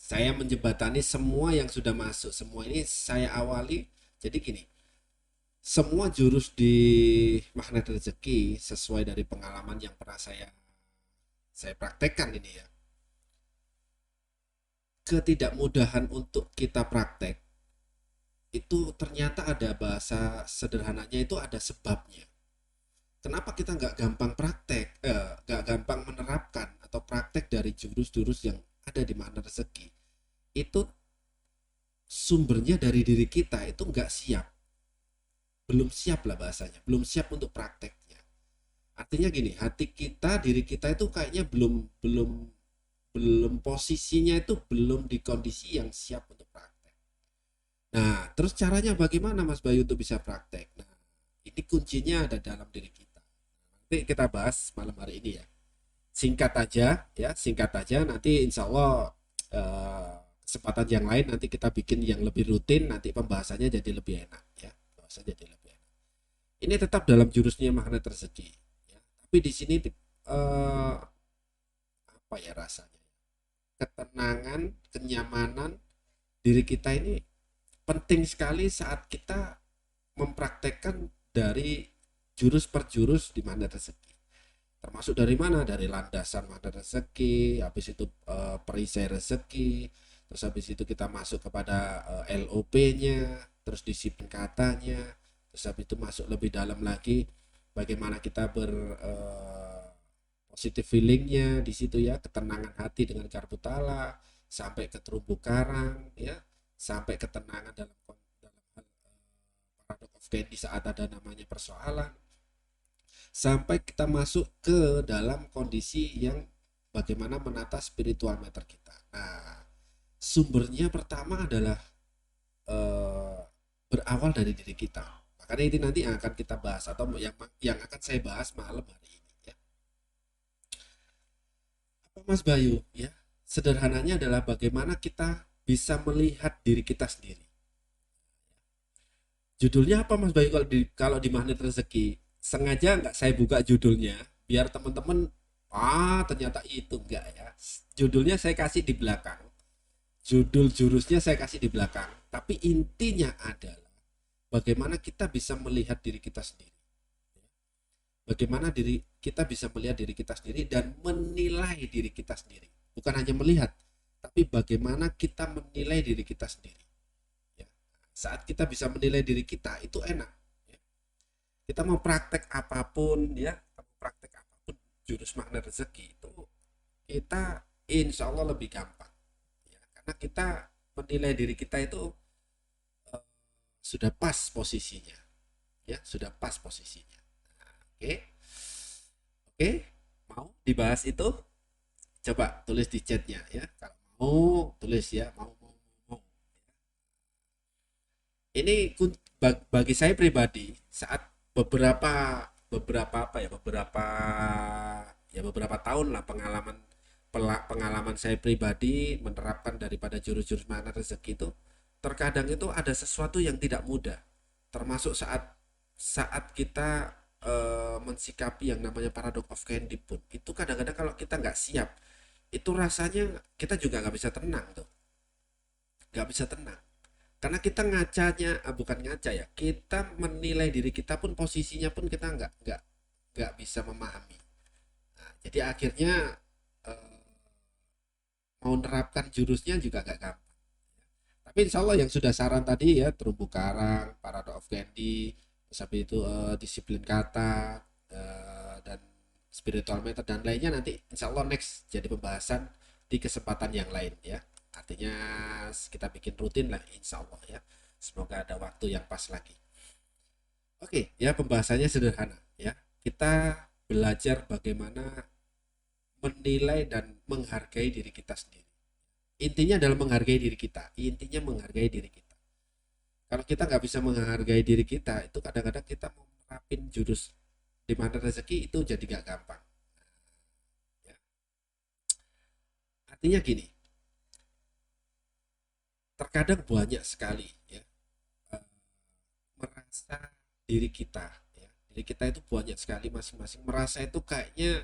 Saya menjembatani semua yang sudah masuk. Semua ini saya awali. Jadi gini, semua jurus di magnet rezeki sesuai dari pengalaman yang pernah saya praktekkan ini ya. Ketidakmudahan untuk kita praktek itu ternyata ada bahasa sederhananya itu ada sebabnya. Kenapa kita nggak gampang praktek, nggak gampang menerapkan atau praktek dari jurus-jurus yang ada di magnet rezeki? Itu sumbernya dari diri kita itu nggak siap, belum siap lah bahasanya, belum siap untuk prakteknya. Artinya gini, hati kita, diri kita itu kayaknya belum belum belum posisinya itu belum di kondisi yang siap untuk praktek. Nah, terus caranya bagaimana Mas Bayu untuk bisa praktek? Nah, ini kuncinya ada dalam diri kita. Nanti kita bahas malam hari ini ya. Singkat aja ya, singkat aja. Nanti insya Allah kesempatan yang lain nanti kita bikin yang lebih rutin. Nanti pembahasannya jadi lebih enak ya. Pembahasannya jadi lebih enak. Ini tetap dalam jurusnya magnet rezeki. Ya. Tapi di sini apa ya rasanya? Ketenangan, kenyamanan diri kita ini penting sekali saat kita mempraktekkan dari jurus per jurus di magnet rezeki. Termasuk dari mana? Dari landasan magnet rezeki, habis itu perisai rezeki, terus habis itu kita masuk kepada LOP-nya, terus disiplin katanya, terus habis itu masuk lebih dalam lagi bagaimana kita positive feelingnya di situ ya, ketenangan hati dengan karbu tala, sampai ke terumbu karang ya, sampai ketenangan dalam hal paradox of Candy saat ada namanya persoalan, sampai kita masuk ke dalam kondisi yang bagaimana menata spiritual matter kita. Nah, sumbernya pertama adalah berawal dari diri kita. Makanya ini nanti yang akan kita bahas atau yang akan saya bahas malam hari ini ya. Apa Mas Bayu ya? Sederhananya adalah bagaimana kita bisa melihat diri kita sendiri. Judulnya apa Mas Bayu kalau di magnet rezeki? Sengaja nggak saya buka judulnya biar teman-teman ternyata itu enggak ya. Judulnya saya kasih di belakang. Judul jurusnya saya kasih di belakang. Tapi intinya adalah bagaimana kita bisa melihat diri kita sendiri. Bagaimana kita bisa melihat diri kita sendiri dan menilai diri kita sendiri. Bukan hanya melihat, tapi bagaimana kita menilai diri kita sendiri. Ya. Saat kita bisa menilai diri kita itu enak. Ya. Kita mau praktek apapun ya, praktek apapun jurus magnet rezeki itu kita insya Allah lebih gampang. Ya. Karena kita menilai diri kita itu sudah pas posisinya. Ya, sudah pas posisinya. Oke, oke, mau dibahas itu? Coba tulis di chatnya ya. Kalau mau tulis ya, mau. Ini bagi saya pribadi saat beberapa beberapa apa ya beberapa tahun lah pengalaman saya pribadi menerapkan daripada jurus-jurus magnet rezeki itu terkadang itu ada sesuatu yang tidak mudah termasuk saat saat kita mensikapi yang namanya paradox of Candy pun itu kadang-kadang kalau kita nggak siap itu rasanya kita juga nggak bisa tenang tuh, nggak bisa tenang karena kita ngacanya bukan ngaca ya, kita menilai diri kita pun posisinya pun kita nggak bisa memahami. Nah, jadi akhirnya mau nerapkan jurusnya juga nggak gampang. Tapi insya Allah yang sudah saran tadi ya, terumbu karang, Parade of Candy, terus habis itu disiplin kata, dan spiritual method dan lainnya nanti insya Allah next jadi pembahasan di kesempatan yang lain ya. Artinya kita bikin rutin lah insya Allah ya. Semoga ada waktu yang pas lagi. Oke ya, pembahasannya sederhana ya. Kita belajar bagaimana menilai dan menghargai diri kita sendiri. Intinya adalah menghargai diri kita. Intinya menghargai diri kita. Kalau kita nggak bisa menghargai diri kita, itu kadang-kadang kita mau nerapin jurus di mana rezeki itu jadi nggak gampang. Ya. Artinya gini, terkadang banyak sekali ya eh, merasa diri kita, ya. Diri kita itu banyak sekali masing-masing merasa itu kayaknya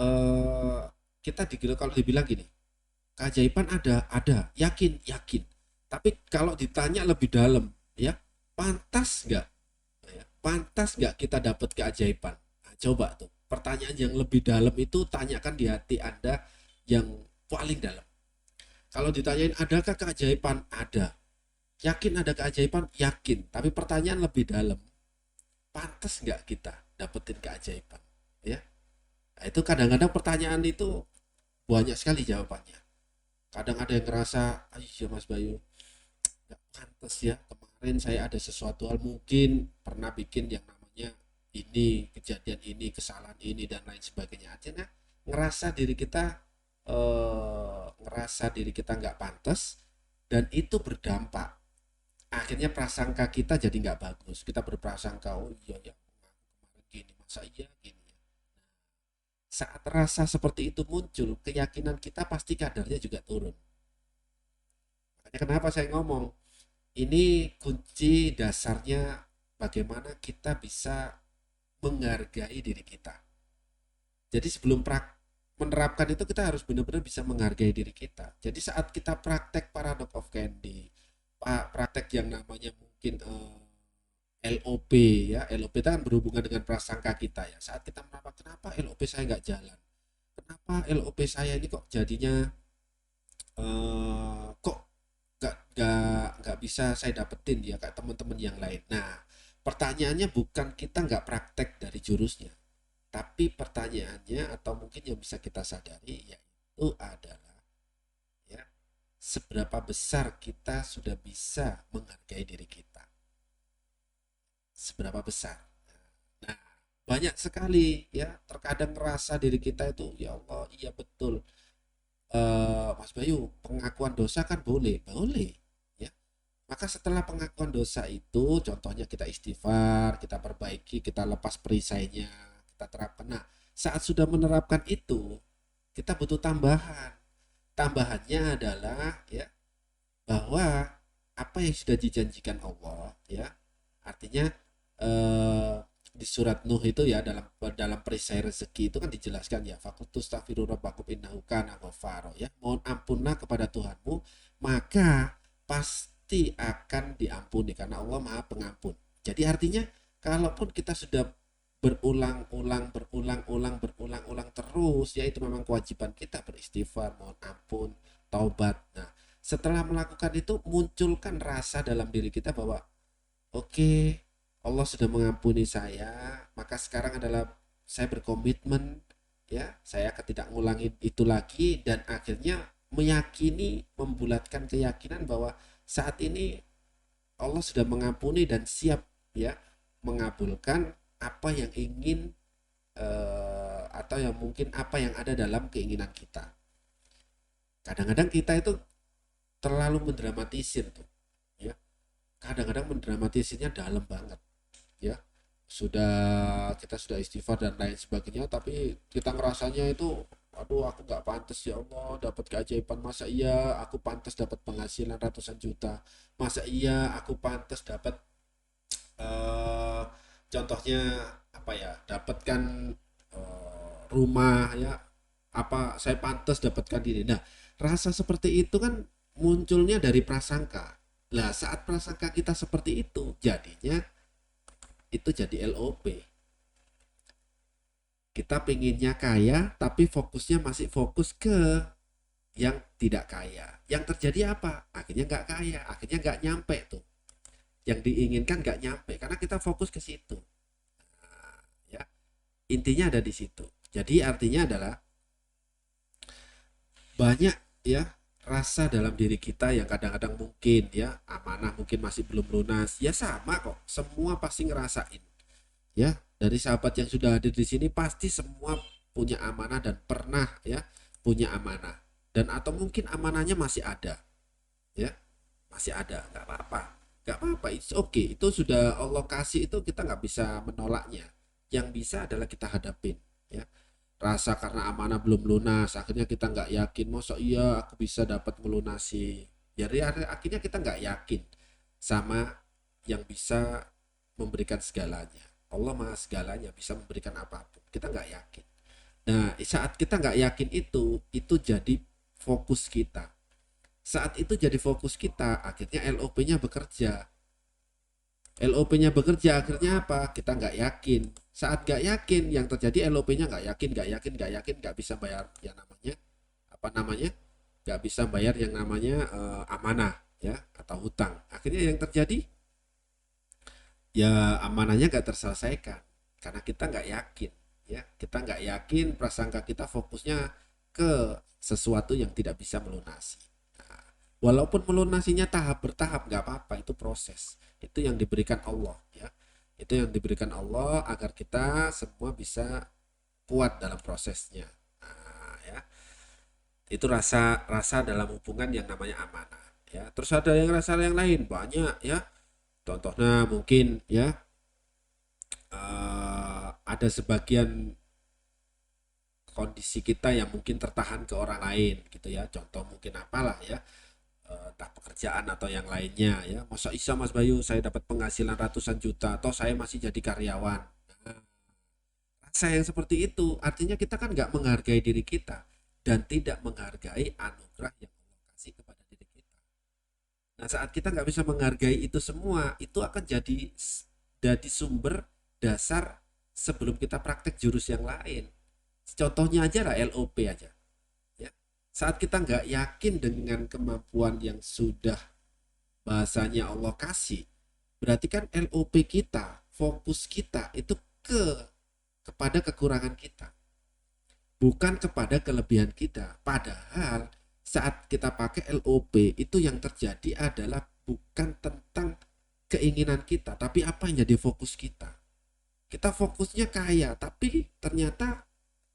eh kita kalau dibilang gini, keajaiban ada, yakin, yakin. Tapi kalau ditanya lebih dalam, ya, pantas nggak, ya, pantas nggak kita dapat keajaiban? Nah, coba tuh, pertanyaan yang lebih dalam itu tanyakan di hati Anda yang paling dalam. Kalau ditanyain adakah keajaiban? Ada. Yakin ada keajaiban? Yakin. Tapi pertanyaan lebih dalam, pantas nggak kita dapetin keajaiban? Ya, nah, itu kadang-kadang pertanyaan itu banyak sekali jawabannya. Kadang ada yang ngerasa, iya Mas Bayu, nggak pantas ya, kemarin saya ada sesuatu hal, mungkin pernah bikin yang namanya ini, kejadian ini, kesalahan ini dan lain sebagainya. Akhirnya ngerasa diri kita nggak pantas, dan itu berdampak. Akhirnya prasangka kita jadi nggak bagus. Kita berprasangka, oh iya ya, kemarin gini, masa iya gini ya. Saat rasa seperti itu muncul, keyakinan kita pasti kadarnya juga turun. Makanya kenapa saya ngomong, ini kunci dasarnya bagaimana kita bisa menghargai diri kita. Jadi sebelum menerapkan itu kita harus benar-benar bisa menghargai diri kita. Jadi saat kita praktek Paradox of Candy, praktek yang namanya mungkin LOP ya, LOP itu kan berhubungan dengan prasangka kita ya. Saat kita menerapkan, kenapa LOP saya nggak jalan? Kenapa LOP saya ini kok jadinya kok nggak bisa saya dapetin ya kayak teman-teman yang lain. Nah, pertanyaannya bukan kita nggak praktek dari jurusnya, tapi pertanyaannya atau mungkin yang bisa kita sadari yaitu adalah ya, seberapa besar kita sudah bisa menghargai diri kita, seberapa besar. Nah, banyak sekali ya terkadang merasa diri kita itu ya Allah iya betul. Mas Bayu, pengakuan dosa kan boleh, boleh ya. Maka setelah pengakuan dosa itu, contohnya kita istighfar, kita perbaiki, kita lepas perisainya, kita terapkan. Nah, saat sudah menerapkan itu, kita butuh tambahan. Tambahannya adalah ya bahwa apa yang sudah dijanjikan Allah ya, artinya eh, di surat Nuh itu ya, dalam dalam perisai rezeki itu kan dijelaskan ya, fakultus tafiru rabbakum innahu kana ghafaro ya, mohon ampunlah kepada Tuhanmu maka pasti akan diampuni karena Allah Maha Pengampun. Jadi artinya kalaupun kita sudah berulang-ulang terus ya, itu memang kewajiban kita beristighfar, mohon ampun, taubat. Nah, setelah melakukan itu munculkan rasa dalam diri kita bahwa oke, Allah sudah mengampuni saya, maka sekarang adalah saya berkomitmen ya, saya akan tidak ngulangin itu lagi, dan akhirnya meyakini, membulatkan keyakinan bahwa saat ini Allah sudah mengampuni dan siap ya mengabulkan apa yang ingin atau yang mungkin apa yang ada dalam keinginan kita. Kadang-kadang kita itu terlalu mendramatisir tuh ya. Kadang-kadang mendramatisirnya dalam banget ya, kita sudah istighfar dan lain sebagainya, tapi kita ngerasanya itu aduh aku nggak pantas ya Allah dapat keajaiban, masa iya aku pantas dapat penghasilan ratusan juta, masa iya aku pantas dapat eh, contohnya apa ya, dapatkan rumah ya, apa saya pantas dapatkan ini. Nah, rasa seperti itu kan munculnya dari prasangka. Lah saat prasangka kita seperti itu, jadinya itu jadi LOP. Kita pinginnya kaya, tapi fokusnya masih fokus ke yang tidak kaya. Yang terjadi apa? akhirnya nggak kaya, akhirnya nggak nyampe tuh. Yang diinginkan nggak nyampe karena kita fokus ke situ. Nah, ya, intinya ada di situ. Jadi artinya adalah banyak ya rasa dalam diri kita yang kadang-kadang mungkin ya amanah mungkin masih belum lunas. Ya sama kok, semua pasti ngerasain. Ya, dari sahabat yang sudah hadir di sini pasti semua punya amanah dan pernah ya punya amanah. Dan atau mungkin amanahnya masih ada, ya masih ada, nggak apa-apa, nggak apa-apa, it's okay, itu sudah Allah kasih, itu kita nggak bisa menolaknya. Yang bisa adalah kita hadapin, ya rasa karena amanah belum lunas akhirnya kita nggak yakin, masa iya aku bisa dapat melunasi. Jadi akhirnya kita nggak yakin sama yang bisa memberikan segalanya. Allah maha segalanya, bisa memberikan apapun, kita nggak yakin. Nah saat kita nggak yakin itu jadi fokus kita. Saat itu jadi fokus kita, akhirnya LOP-nya bekerja. LOP-nya bekerja, akhirnya apa? Kita nggak yakin. Saat nggak yakin, yang terjadi LOP-nya nggak yakin, nggak yakin, nggak yakin, nggak bisa bayar yang namanya apa namanya? Nggak bisa bayar yang namanya amanah, ya atau hutang. Akhirnya yang terjadi ya amanahnya nggak terselesaikan karena kita nggak yakin, ya kita nggak yakin, prasangka kita fokusnya ke sesuatu yang tidak bisa melunasi. Walaupun melunasinya tahap bertahap nggak apa-apa, itu proses. Itu yang diberikan Allah, ya. Itu yang diberikan Allah agar kita semua bisa kuat dalam prosesnya. Nah, ya. Itu rasa dalam hubungan yang namanya amanah, ya. Terus ada yang rasa yang lain banyak, ya. Contohnya mungkin ya ada sebagian kondisi kita yang mungkin tertahan ke orang lain gitu ya. Contoh mungkin apalah ya, entah pekerjaan atau yang lainnya ya. Masa bisa Mas Bayu saya dapat penghasilan ratusan juta atau saya masih jadi karyawan. Nah, rasa yang seperti itu artinya kita kan nggak menghargai diri kita dan tidak menghargai anugerah yang Allah kasih kepada diri kita. Nah saat kita nggak bisa menghargai itu semua, itu akan jadi sumber dasar sebelum kita praktek jurus yang lain. Contohnya aja lah LOP aja. Ya. Saat kita nggak yakin dengan kemampuan yang sudah bahasanya Allah kasih, berarti kan LOP kita, fokus kita itu kepada kekurangan kita, bukan kepada kelebihan kita. Padahal saat kita pakai LOP itu yang terjadi adalah bukan tentang keinginan kita, tapi apa yang jadi fokus kita. Kita fokusnya kaya, tapi ternyata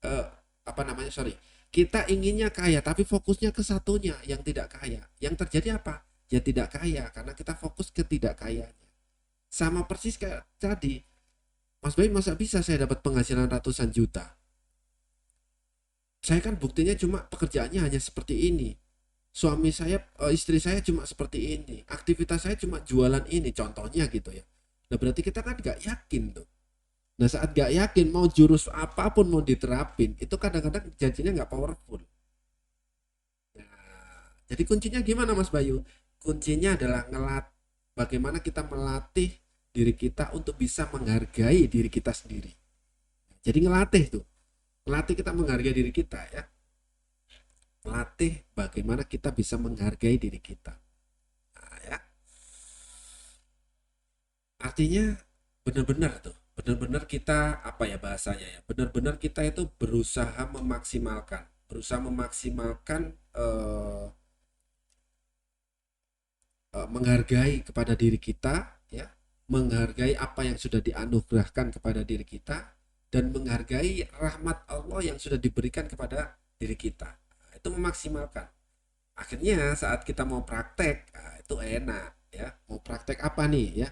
eh, apa namanya sorry kita inginnya kaya tapi fokusnya ke satunya yang tidak kaya. Yang terjadi apa? Ya tidak kaya karena kita fokus ke tidak kayanya. Sama persis kayak tadi, Mas Bayu masa bisa saya dapat penghasilan ratusan juta? Saya kan buktinya cuma pekerjaannya hanya seperti ini, suami saya istri saya cuma seperti ini, aktivitas saya cuma jualan ini, contohnya gitu ya. Nah berarti kita kan nggak yakin tuh. Nah saat nggak yakin mau jurus apapun mau diterapin itu kadang-kadang janjinya nggak powerful. Nah, jadi kuncinya gimana Mas Bayu? Kuncinya adalah bagaimana kita melatih diri kita untuk bisa menghargai diri kita sendiri. Jadi ngelatih tuh, melatih kita menghargai diri kita ya. Melatih bagaimana kita bisa menghargai diri kita. Nah, ya. Artinya benar-benar tuh, benar-benar kita apa ya bahasanya ya, benar-benar kita itu berusaha memaksimalkan menghargai kepada diri kita ya, menghargai apa yang sudah dianugerahkan kepada diri kita dan menghargai rahmat Allah yang sudah diberikan kepada diri kita. Nah, itu memaksimalkan. Akhirnya saat kita mau praktek, nah, itu enak ya. Mau praktek apa nih ya?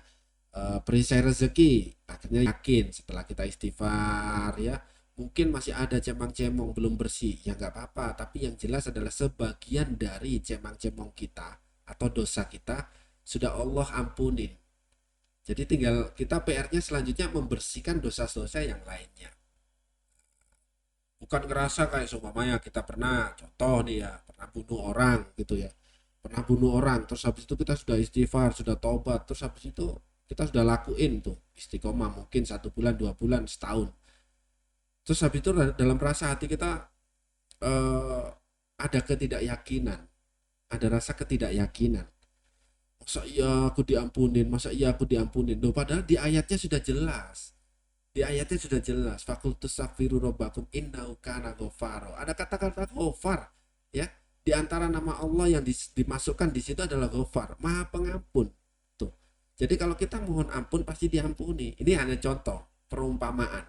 Perisai rezeki, akhirnya yakin setelah kita istighfar ya, mungkin masih ada cemang-cemong belum bersih ya nggak apa-apa, tapi yang jelas adalah sebagian dari cemang-cemong kita atau dosa kita sudah Allah ampunin. Jadi tinggal kita PR-nya selanjutnya membersihkan dosa-dosa yang lainnya. Bukan ngerasa kayak seumpamanya kita pernah, contoh nih ya, pernah bunuh orang gitu ya, pernah bunuh orang, terus habis itu kita sudah istighfar, sudah taubat, terus habis itu kita sudah lakuin tuh istiqomah mungkin 1 bulan 2 bulan setahun, terus habis itu dalam rasa hati kita ada ketidakyakinan, ada rasa ketidakyakinan. Masa iya aku diampunin, masa iya aku diampunin. Loh, padahal di ayatnya sudah jelas. Di ayatnya sudah jelas. Fakultus astaghfiru rabbakum innahu kana ghafaro. Ada kata-kata ghafar, ya. Di antara nama Allah yang dimasukkan di situ adalah ghafar, Maha Pengampun. Tuh. Jadi kalau kita mohon ampun pasti diampuni. Ini hanya contoh, perumpamaan.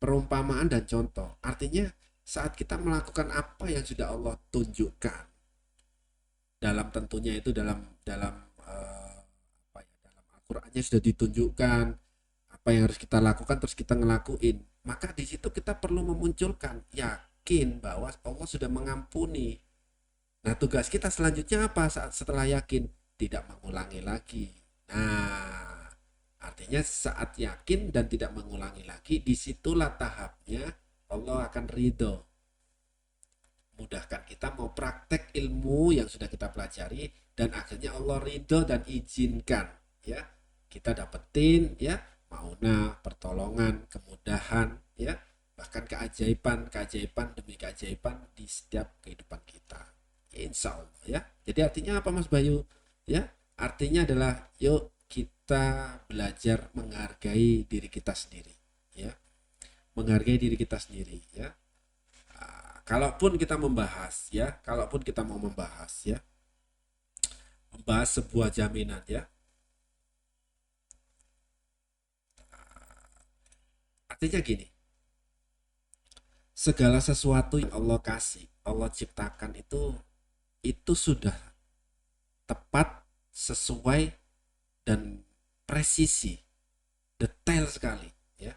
Perumpamaan dan contoh. Artinya saat kita melakukan apa yang sudah Allah tunjukkan, dalam tentunya itu dalam dalam apa ya, dalam Al-Qur'annya sudah ditunjukkan apa yang harus kita lakukan, terus kita ngelakuin, maka di situ kita perlu memunculkan yakin bahwa Allah sudah mengampuni. Nah, tugas kita selanjutnya apa saat setelah yakin? Tidak mengulangi lagi. Nah, artinya saat yakin dan tidak mengulangi lagi, disitulah tahapnya Allah akan ridho. Mudahkan kita mau praktek ilmu yang sudah kita pelajari, dan akhirnya Allah ridho dan izinkan, ya, kita dapetin, ya, mauna, pertolongan, kemudahan, ya, bahkan keajaiban demi keajaiban di setiap kehidupan kita, insya Allah, ya. Jadi artinya apa, Mas Bayu? Ya, artinya adalah yuk kita belajar menghargai diri kita sendiri, ya, menghargai diri kita sendiri, ya. Kalaupun kita membahas, ya, kalaupun kita mau membahas, ya, membahas sebuah jaminan, ya, artinya gini, segala sesuatu yang Allah kasih, Allah ciptakan itu sudah tepat, sesuai, dan presisi, detail sekali, ya.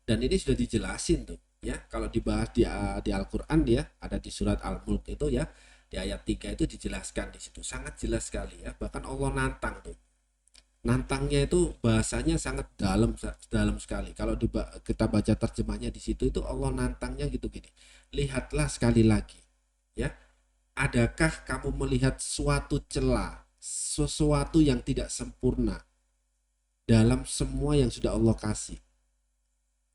Dan ini sudah dijelasin tuh, ya, kalau dibahas di Al-Qur'an, ya, ada di surat Al-Mulk itu, ya, di ayat 3 itu dijelaskan, di situ sangat jelas sekali, ya. Bahkan Allah nantang tuh. Nantangnya itu bahasanya sangat dalam dalam sekali. Kalau kita baca terjemahnya di situ itu Allah nantangnya gitu gini. Lihatlah sekali lagi, ya. Adakah kamu melihat suatu celah, sesuatu yang tidak sempurna dalam semua yang sudah Allah kasih?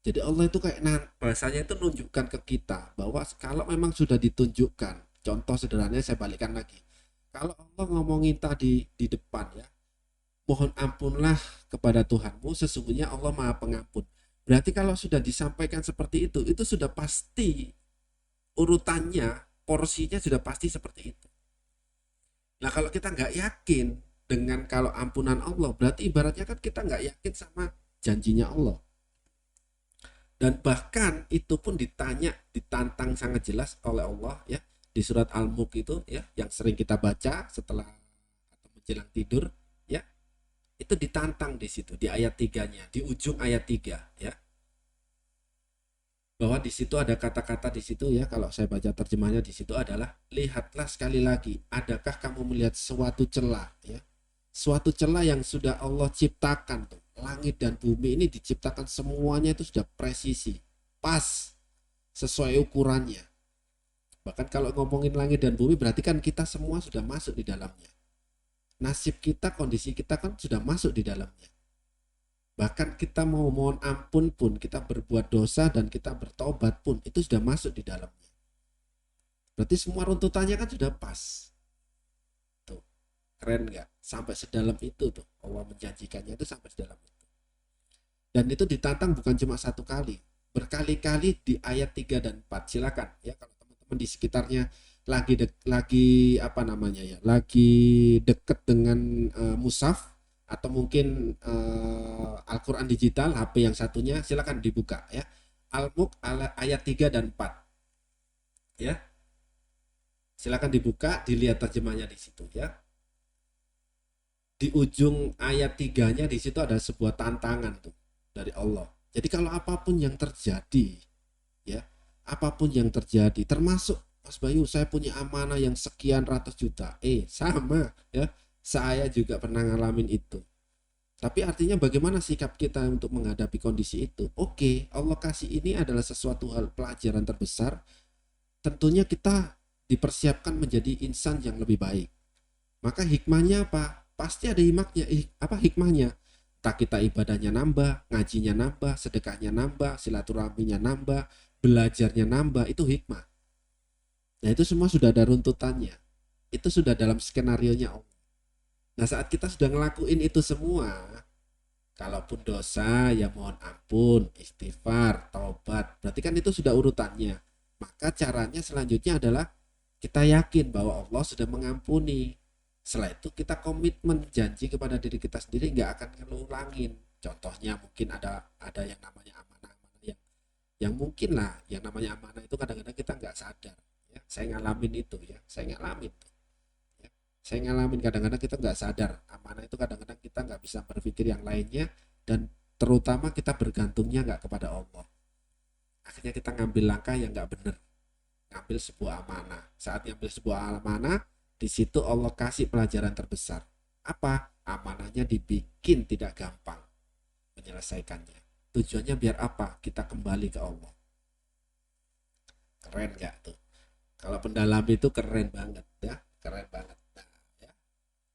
Jadi Allah itu kayak bahasanya itu nunjukkan ke kita bahwa kalau memang sudah ditunjukkan, contoh sederhananya saya balikkan lagi. Kalau Allah ngomongin tadi di depan, ya, mohon ampunlah kepada Tuhanmu, sesungguhnya Allah Maha Pengampun. Berarti kalau sudah disampaikan seperti itu sudah pasti urutannya, porsinya sudah pasti seperti itu. Nah, kalau kita nggak yakin dengan kalau ampunan Allah, berarti ibaratnya kan kita nggak yakin sama janjinya Allah. Dan bahkan itu pun ditantang sangat jelas oleh Allah, ya, di surat Al-Mulk itu, ya, yang sering kita baca setelah atau menjelang tidur, ya. Itu ditantang di situ di ayat 3-nya, di ujung ayat 3, ya. Bahwa di situ ada kata-kata di situ, ya, kalau saya baca terjemahnya di situ adalah lihatlah sekali lagi, adakah kamu melihat suatu celah, ya. Suatu celah yang sudah Allah ciptakan tuh. Langit dan bumi ini diciptakan semuanya itu sudah presisi, pas, sesuai ukurannya. Bahkan kalau ngomongin langit dan bumi berarti kan kita semua sudah masuk di dalamnya. Nasib kita, kondisi kita kan sudah masuk di dalamnya. Bahkan kita mau mohon ampun pun, kita berbuat dosa dan kita bertobat pun, itu sudah masuk di dalamnya. Berarti semua runtutannya kan sudah pas. Tuh, keren nggak? Sampai sedalam itu tuh, Allah menjanjikannya itu sampai sedalam itu. Dan itu ditantang bukan cuma satu kali, berkali-kali di ayat 3 dan 4. Silakan, ya, kalau teman-teman di sekitarnya lagi apa namanya, ya, lagi deket dengan mushaf atau mungkin Al-Quran digital HP yang satunya, silakan dibuka, ya, Al-Mulk ayat 3 dan 4, ya, silakan dibuka, dilihat terjemahnya di situ, ya. Di ujung ayat 3-nya di situ ada sebuah tantangan tuh dari Allah. Jadi kalau apapun yang terjadi, ya, apapun yang terjadi, termasuk Mas Bayu, saya punya amanah yang sekian ratus juta. Sama, ya. Saya juga pernah ngalamin itu. Tapi artinya bagaimana sikap kita untuk menghadapi kondisi itu? Oke, Allah kasih ini adalah sesuatu hal pelajaran terbesar. Tentunya kita dipersiapkan menjadi insan yang lebih baik. Maka hikmahnya apa? Pasti ada hikmahnya. Tak kita ibadahnya nambah, ngajinya nambah, sedekahnya nambah, silaturahminya nambah, belajarnya nambah, itu hikmah. Nah, itu semua sudah ada runtutannya. Itu sudah dalam skenarionya Allah. Nah, saat kita sudah ngelakuin itu semua, kalaupun dosa, ya mohon ampun, istighfar, taubat. Berarti kan itu sudah urutannya. Maka caranya selanjutnya adalah kita yakin bahwa Allah sudah mengampuni. Setelah itu kita komitmen janji kepada diri kita sendiri nggak akan ngelulangin. Contohnya mungkin ada yang namanya amanah-amanah yang mungkin lah, yang namanya amanah itu kadang-kadang kita nggak sadar. Ya, saya ngalamin itu ya, saya ngalamin. Ya, saya ngalamin kadang-kadang kita nggak sadar amanah itu kadang-kadang kita nggak bisa berpikir yang lainnya dan terutama kita bergantungnya nggak kepada Allah. Akhirnya kita ngambil langkah yang nggak benar, ngambil sebuah amanah. Saat ngambil sebuah amanah, di situ Allah kasih pelajaran terbesar. Apa? Amanahnya dibikin tidak gampang menyelesaikannya. Tujuannya biar apa? Kita kembali ke Allah. Keren nggak tuh? Kalau pendalam itu keren banget ya, keren banget. Nah, ya.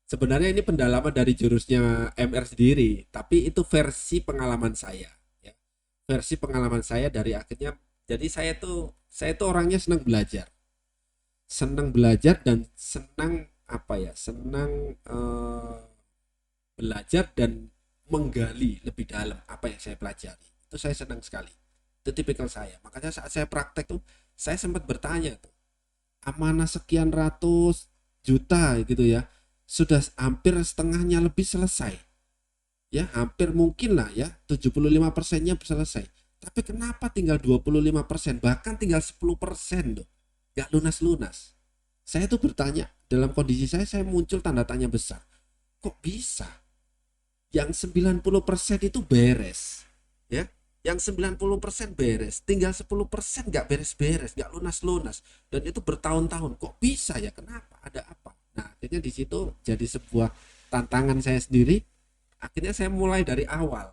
Sebenarnya ini pendalaman dari jurusnya MR sendiri, tapi itu versi pengalaman saya. Ya. Versi pengalaman saya dari akhirnya. Jadi saya tuh orangnya senang belajar dan senang apa ya, senang belajar dan menggali lebih dalam apa yang saya pelajari. Itu saya senang sekali. Itu tipikal saya. Makanya saat saya praktek tuh, saya sempat bertanya tuh, amanah sekian ratus juta gitu ya, sudah hampir setengahnya lebih selesai. Ya, hampir mungkin lah ya, 75%-nya selesai. Tapi kenapa tinggal 25%, bahkan tinggal 10% tuh, gak lunas-lunas. Saya tuh bertanya, dalam kondisi saya muncul tanda tanya besar. Kok bisa? Yang 90% itu beres. Ya, yang 90% beres, tinggal 10% nggak beres-beres, nggak lunas-lunas, dan itu bertahun-tahun. Kok bisa ya? Kenapa? Ada apa? Nah, akhirnya di situ jadi sebuah tantangan saya sendiri. Akhirnya saya mulai dari awal.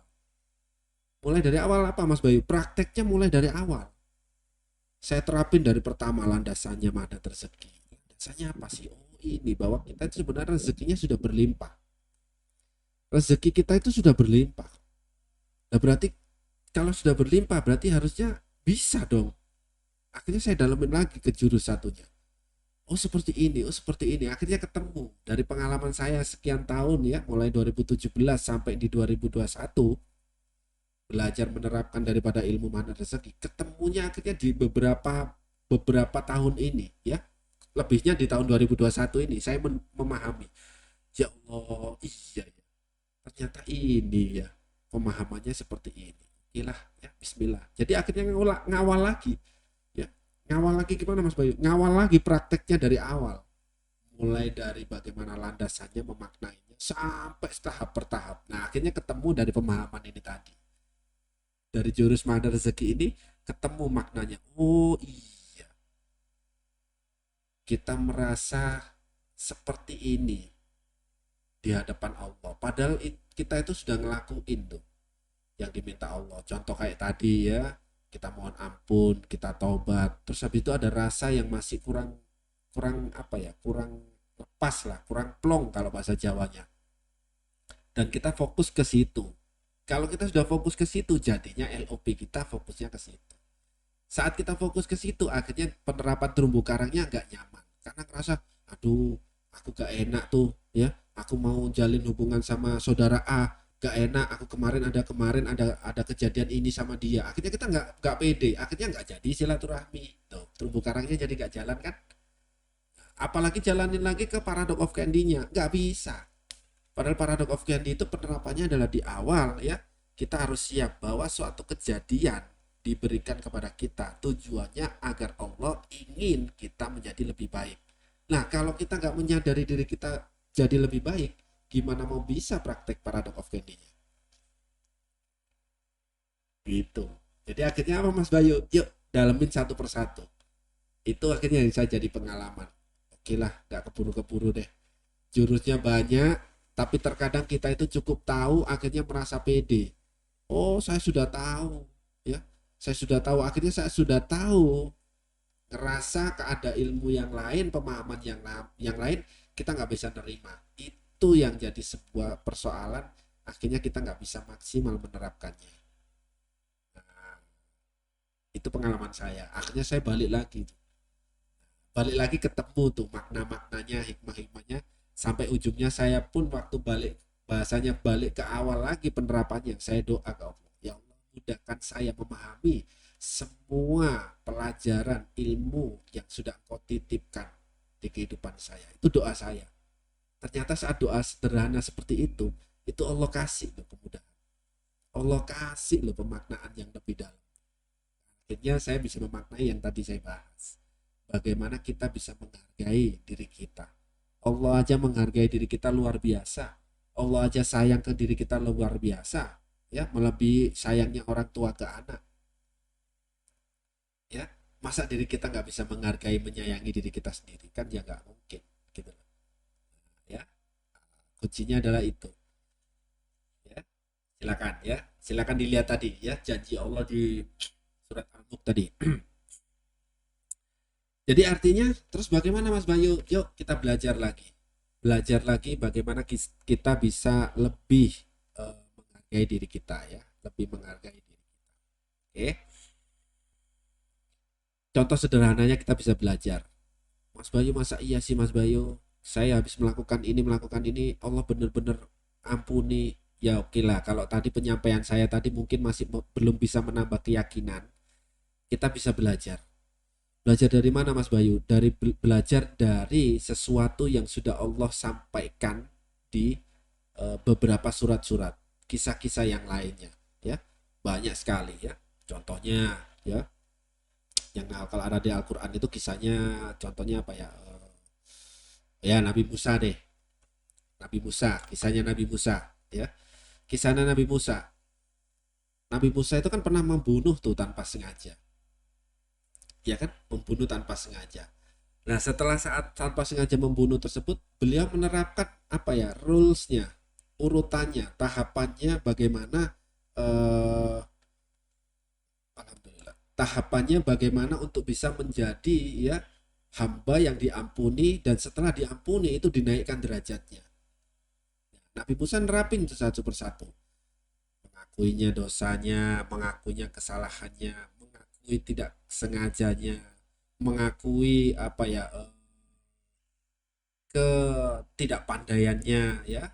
Mulai dari awal apa, Mas Bayu? Prakteknya mulai dari awal. Saya terapin dari pertama landasannya mana rezeki. Landasannya apa sih? Oh, ini bahwa kita itu sebenarnya rezekinya sudah berlimpah. Rezeki kita itu sudah berlimpah. Nah, berarti kalau sudah berlimpah berarti harusnya bisa dong. Akhirnya saya dalamin lagi ke jurus satunya. Oh seperti ini, oh seperti ini. Akhirnya ketemu dari pengalaman saya sekian tahun ya, mulai 2017 sampai di 2021 belajar menerapkan daripada ilmu mana rezeki. Ketemunya akhirnya di beberapa tahun ini ya. Lebihnya di tahun 2021 ini saya memahami. Ya Allah, iya ya. Ternyata ini ya pemahamannya seperti ini. Ilah ya Bismillah. Jadi akhirnya ngawal lagi ya. Ngawal lagi gimana Mas Bayu? Ngawal lagi prakteknya dari awal. Mulai dari bagaimana landasannya memaknainya sampai tahap per tahap. Nah, akhirnya ketemu dari pemahaman ini tadi. Dari jurus mana rezeki ini ketemu maknanya. Oh iya, kita merasa seperti ini di hadapan Allah. Padahal kita itu sudah ngelakuin tuh yang diminta Allah. Contoh kayak tadi ya, kita mohon ampun, kita taubat. Terus habis itu ada rasa yang masih kurang kurang apa ya, kurang lepas lah, kurang plong kalau bahasa Jawanya. Dan kita fokus ke situ. Kalau kita sudah fokus ke situ, jadinya LOP kita fokusnya ke situ. Saat kita fokus ke situ, akhirnya penerapan terumbu karangnya nggak nyaman. Karena ngerasa, aduh, aku gak enak tuh, ya. Aku mau jalin hubungan sama saudara A, gak enak. Aku kemarin ada kejadian ini sama dia. Akhirnya kita nggak pede, akhirnya nggak jadi silaturahmi. Tuh, terumbu karangnya jadi nggak jalan kan? Apalagi jalanin lagi ke paradox of candy-nya, nggak bisa. Padahal paradox of candy itu penerapannya adalah di awal ya. Kita harus siap bahwa suatu kejadian diberikan kepada kita tujuannya agar Allah ingin kita menjadi lebih baik. Nah, kalau kita nggak menyadari diri kita jadi lebih baik, gimana mau bisa praktek paradox of candy-nya? Gitu. Jadi akhirnya apa Mas Bayu? Yuk, dalemin satu persatu. Itu akhirnya yang saya jadi pengalaman. Oke lah, nggak keburu-keburu deh. Jurusnya banyak, tapi terkadang kita itu cukup tahu, akhirnya merasa pede. Oh, saya sudah tahu, ya. Saya sudah tahu, akhirnya saya sudah tahu. Ngerasa ada ilmu yang lain, pemahaman yang lain, kita nggak bisa nerima. Itu yang jadi sebuah persoalan, akhirnya kita nggak bisa maksimal menerapkannya. Nah, itu pengalaman saya. Akhirnya saya balik lagi. balik lagi ketemu tuh makna-maknanya, hikmah-hikmahnya, sampai ujungnya saya pun waktu balik, bahasanya balik ke awal lagi penerapannya, saya doa ke Allah, ya Allah mudahkan saya memahami semua pelajaran ilmu yang sudah Engkau titipkan di kehidupan saya. Itu doa saya. Ternyata saat doa sederhana seperti itu Allah kasih loh kemudahan. Allah kasih loh pemaknaan yang lebih dalam. Akhirnya saya bisa memaknai yang tadi saya bahas. Bagaimana kita bisa menghargai diri kita. Allah aja menghargai diri kita luar biasa. Allah aja sayang ke diri kita luar biasa. Ya, melebihi sayangnya orang tua ke anak. Ya, masa diri kita nggak bisa menghargai, menyayangi diri kita sendiri, kan ya nggak mungkin gitu. Ya, kuncinya adalah itu. Ya, silakan ya, silakan dilihat tadi ya janji Allah di surat Al-Mulk tadi. Jadi artinya terus bagaimana Mas Bayu? Yuk kita belajar lagi. Belajar lagi bagaimana kita bisa lebih menghargai diri kita ya, lebih menghargai diri kita. Oke. Contoh sederhananya kita bisa belajar. Mas Bayu, masa iya sih Mas Bayu? Saya habis melakukan ini, Allah benar-benar ampuni. Ya oke lah, kalau tadi penyampaian saya tadi mungkin masih belum bisa menambah keyakinan, kita bisa belajar. Belajar dari mana Mas Bayu? Dari belajar dari sesuatu yang sudah Allah sampaikan di beberapa surat-surat, kisah-kisah yang lainnya, ya. Banyak sekali ya. Contohnya ya, yang kalau ada di Al-Qur'an itu kisahnya, contohnya apa ya? Ya Nabi Musa deh. Nabi Musa, kisahnya Nabi Musa, ya. Kisahnya Nabi Musa. Nabi Musa itu kan pernah membunuh tuh tanpa sengaja. Ya kan? Membunuh tanpa sengaja. Nah, setelah saat tanpa sengaja membunuh tersebut, beliau menerapkan apa ya, rulesnya, urutannya, tahapannya bagaimana, alhamdulillah, tahapannya bagaimana untuk bisa menjadi ya hamba yang diampuni, dan setelah diampuni itu dinaikkan derajatnya. Nabi Musa nerapin itu satu persatu, mengakuinya dosanya, mengakuinya kesalahannya, mengakui tidak sengajanya, mengakui apa ya, ketidakpandaiannya ya,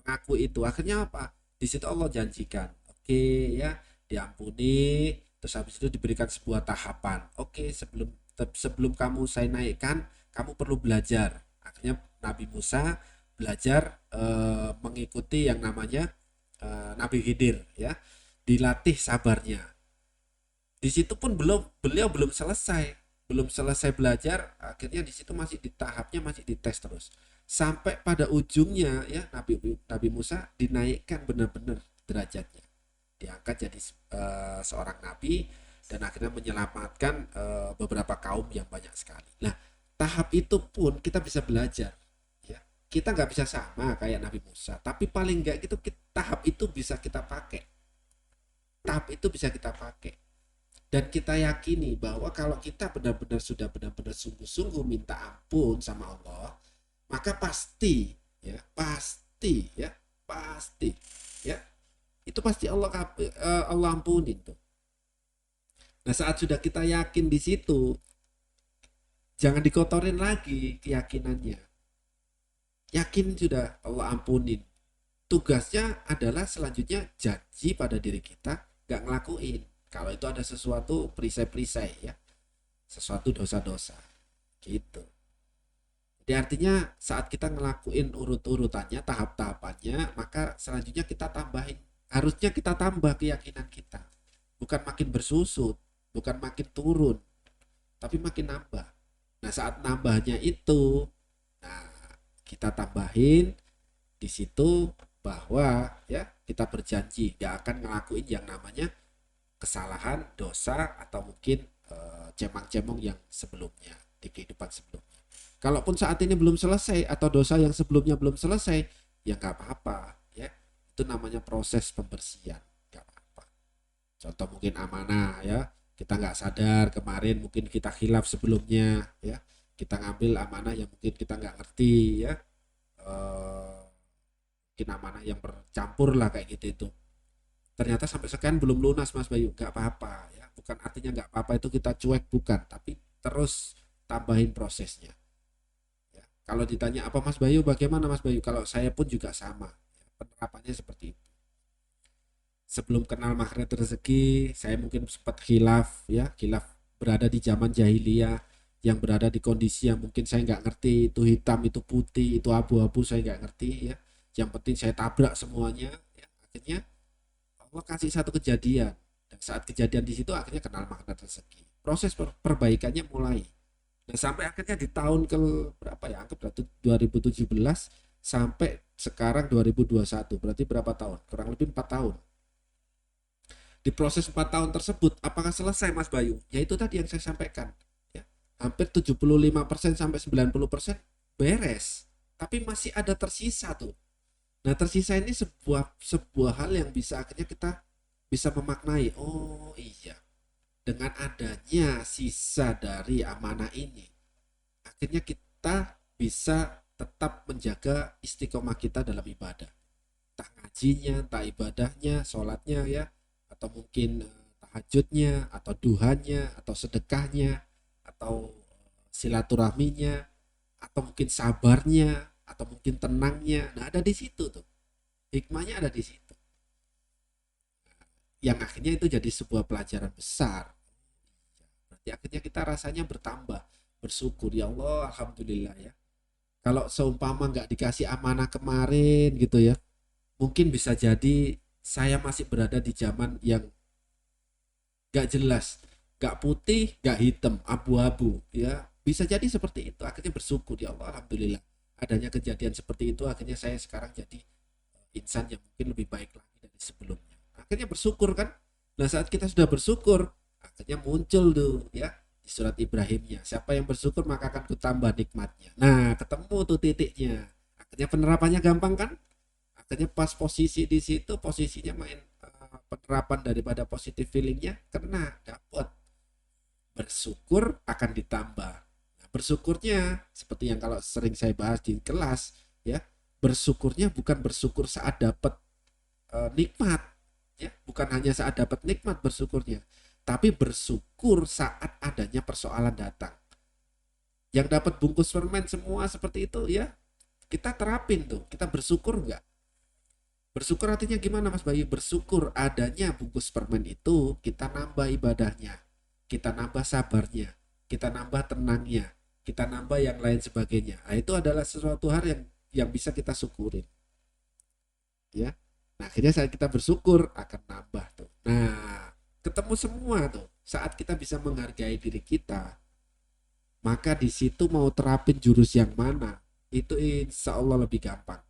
mengaku itu. Akhirnya apa, di situ Allah janjikan oke ya, diampuni, terus habis itu diberikan sebuah tahapan. Oke, sebelum sebelum kamu saya naikkan, kamu perlu belajar. Akhirnya Nabi Musa belajar mengikuti yang namanya Nabi Khidir ya, dilatih sabarnya. Di situ pun beliau belum selesai belajar, akhirnya di situ masih di tahapnya, masih dites terus sampai pada ujungnya ya, Nabi Musa dinaikkan benar-benar derajatnya, diangkat jadi seorang nabi, dan akhirnya menyelamatkan beberapa kaum yang banyak sekali. Nah, tahap itu pun kita bisa belajar ya. Kita nggak bisa sama kayak Nabi Musa, tapi paling nggak gitu tahap itu bisa kita pakai, tahap itu bisa kita pakai. Dan kita yakini bahwa kalau kita benar-benar sudah benar-benar sungguh-sungguh minta ampun sama Allah, maka pasti ya, pasti ya, pasti ya, itu pasti Allah ampunin tuh. Nah, saat sudah kita yakin di situ, jangan dikotorin lagi keyakinannya. Yakin sudah Allah ampunin. Tugasnya adalah selanjutnya janji pada diri kita gak ngelakuin. Kalau itu ada sesuatu perisai-perisai ya, sesuatu dosa-dosa gitu. Jadi artinya saat kita ngelakuin urut-urutannya, tahap-tahapannya, maka selanjutnya kita tambahin. Harusnya kita tambah keyakinan kita. Bukan makin bersusut, bukan makin turun, tapi makin nambah. Nah, saat nambahnya itu, nah kita tambahin di situ bahwa ya kita berjanji gak akan ngelakuin yang namanya kesalahan, dosa, atau mungkin cemang-cemong yang sebelumnya di kehidupan sebelumnya. Kalaupun saat ini belum selesai atau dosa yang sebelumnya belum selesai, ya nggak apa-apa ya. Itu namanya proses pembersihan, nggak apa-apa. Contoh mungkin amanah ya, kita nggak sadar kemarin mungkin kita khilaf sebelumnya ya, kita ngambil amanah yang mungkin kita nggak ngerti ya, mungkin amanah yang bercampur lah kayak gitu itu. Ternyata sampai sekian belum lunas Mas Bayu, nggak apa-apa ya, bukan artinya nggak apa-apa itu kita cuek, bukan, tapi terus tambahin prosesnya. Ya. Kalau ditanya apa Mas Bayu, bagaimana Mas Bayu? Kalau saya pun juga sama, ya, penerapannya seperti itu. Sebelum kenal magnet rezeki, saya mungkin sempat khilaf, ya, khilaf berada di zaman jahiliyah, yang berada di kondisi yang mungkin saya nggak ngerti itu hitam, itu putih, itu abu-abu, saya nggak ngerti, ya. Yang penting saya tabrak semuanya, ya. Akhirnya Allah kasih satu kejadian, dan saat kejadian di situ akhirnya kenal magnet rezeki. Proses perbaikannya mulai. Nah, sampai akhirnya di tahun ke berapa ya? Anggap 2017 sampai sekarang 2021. Berarti berapa tahun? Kurang lebih 4 tahun. Di proses 4 tahun tersebut, apakah selesai Mas Bayu? Ya itu tadi yang saya sampaikan. Ya, hampir 75% sampai 90% beres. Tapi masih ada tersisa tuh. Nah, tersisa ini sebuah sebuah hal yang bisa akhirnya kita bisa memaknai. Oh iya, dengan adanya sisa dari amanah ini, akhirnya kita bisa tetap menjaga istiqomah kita dalam ibadah. Entah ngajinya, entah ibadahnya, sholatnya ya, atau mungkin tahajudnya, atau duhanya, atau sedekahnya, atau silaturahminya, atau mungkin sabarnya, atau mungkin tenangnya. Nah, ada di situ tuh. Hikmahnya ada di situ. Yang akhirnya itu jadi sebuah pelajaran besar. Berarti akhirnya kita rasanya bertambah, bersyukur ya Allah, alhamdulillah ya. Kalau seumpama nggak dikasih amanah kemarin gitu ya, mungkin bisa jadi saya masih berada di zaman yang nggak jelas, nggak putih, nggak hitam, abu-abu ya. Bisa jadi seperti itu. Akhirnya bersyukur ya Allah, alhamdulillah. Adanya kejadian seperti itu, akhirnya saya sekarang jadi insan yang mungkin lebih baik lagi dari sebelumnya. Akhirnya bersyukur kan. Nah, saat kita sudah bersyukur, akhirnya muncul tuh ya di surat Ibrahimnya. Siapa yang bersyukur maka akan kutambah nikmatnya. Nah, ketemu tuh titiknya. Akhirnya penerapannya gampang kan? Akhirnya pas posisi di situ, posisinya main penerapan daripada positive feelingnya kena, dapat. Bersyukur akan ditambah. Nah, bersyukurnya seperti yang kalau sering saya bahas di kelas ya, bersyukurnya bukan bersyukur saat dapat nikmat ya, bukan hanya saat dapat nikmat bersyukurnya, tapi bersyukur saat adanya persoalan datang. Yang dapat bungkus permen semua seperti itu ya, kita terapin tuh, kita bersyukur nggak? Bersyukur artinya gimana Mas Bayu? Bersyukur adanya bungkus permen itu, kita nambah ibadahnya, kita nambah sabarnya, kita nambah tenangnya, kita nambah yang lain sebagainya. Nah, itu adalah sesuatu hal yang bisa kita syukurin. Ya. Nah, akhirnya saat kita bersyukur akan nambah tuh. Nah, ketemu semua tuh. Saat kita bisa menghargai diri kita, maka di situ mau terapin jurus yang mana, itu insya Allah lebih gampang.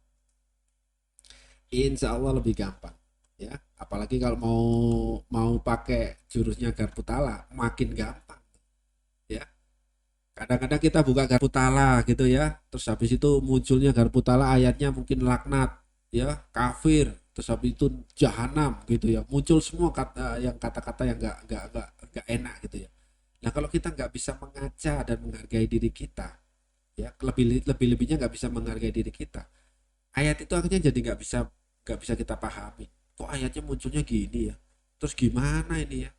Insya Allah lebih gampang. Ya, apalagi kalau mau mau pakai jurusnya Garputala, makin gampang. Ya, kadang-kadang kita buka Garputala gitu ya, terus habis itu munculnya Garputala ayatnya mungkin laknat, ya, kafir, terus habis itu jahanam gitu ya, muncul semua kata yang kata-kata yang nggak enak gitu ya. Nah, kalau kita nggak bisa mengaca dan menghargai diri kita, ya, lebih-lebihnya nggak bisa menghargai diri kita, ayat itu akhirnya jadi nggak bisa kita pahami. Kok ayatnya munculnya gini ya? Terus gimana ini ya?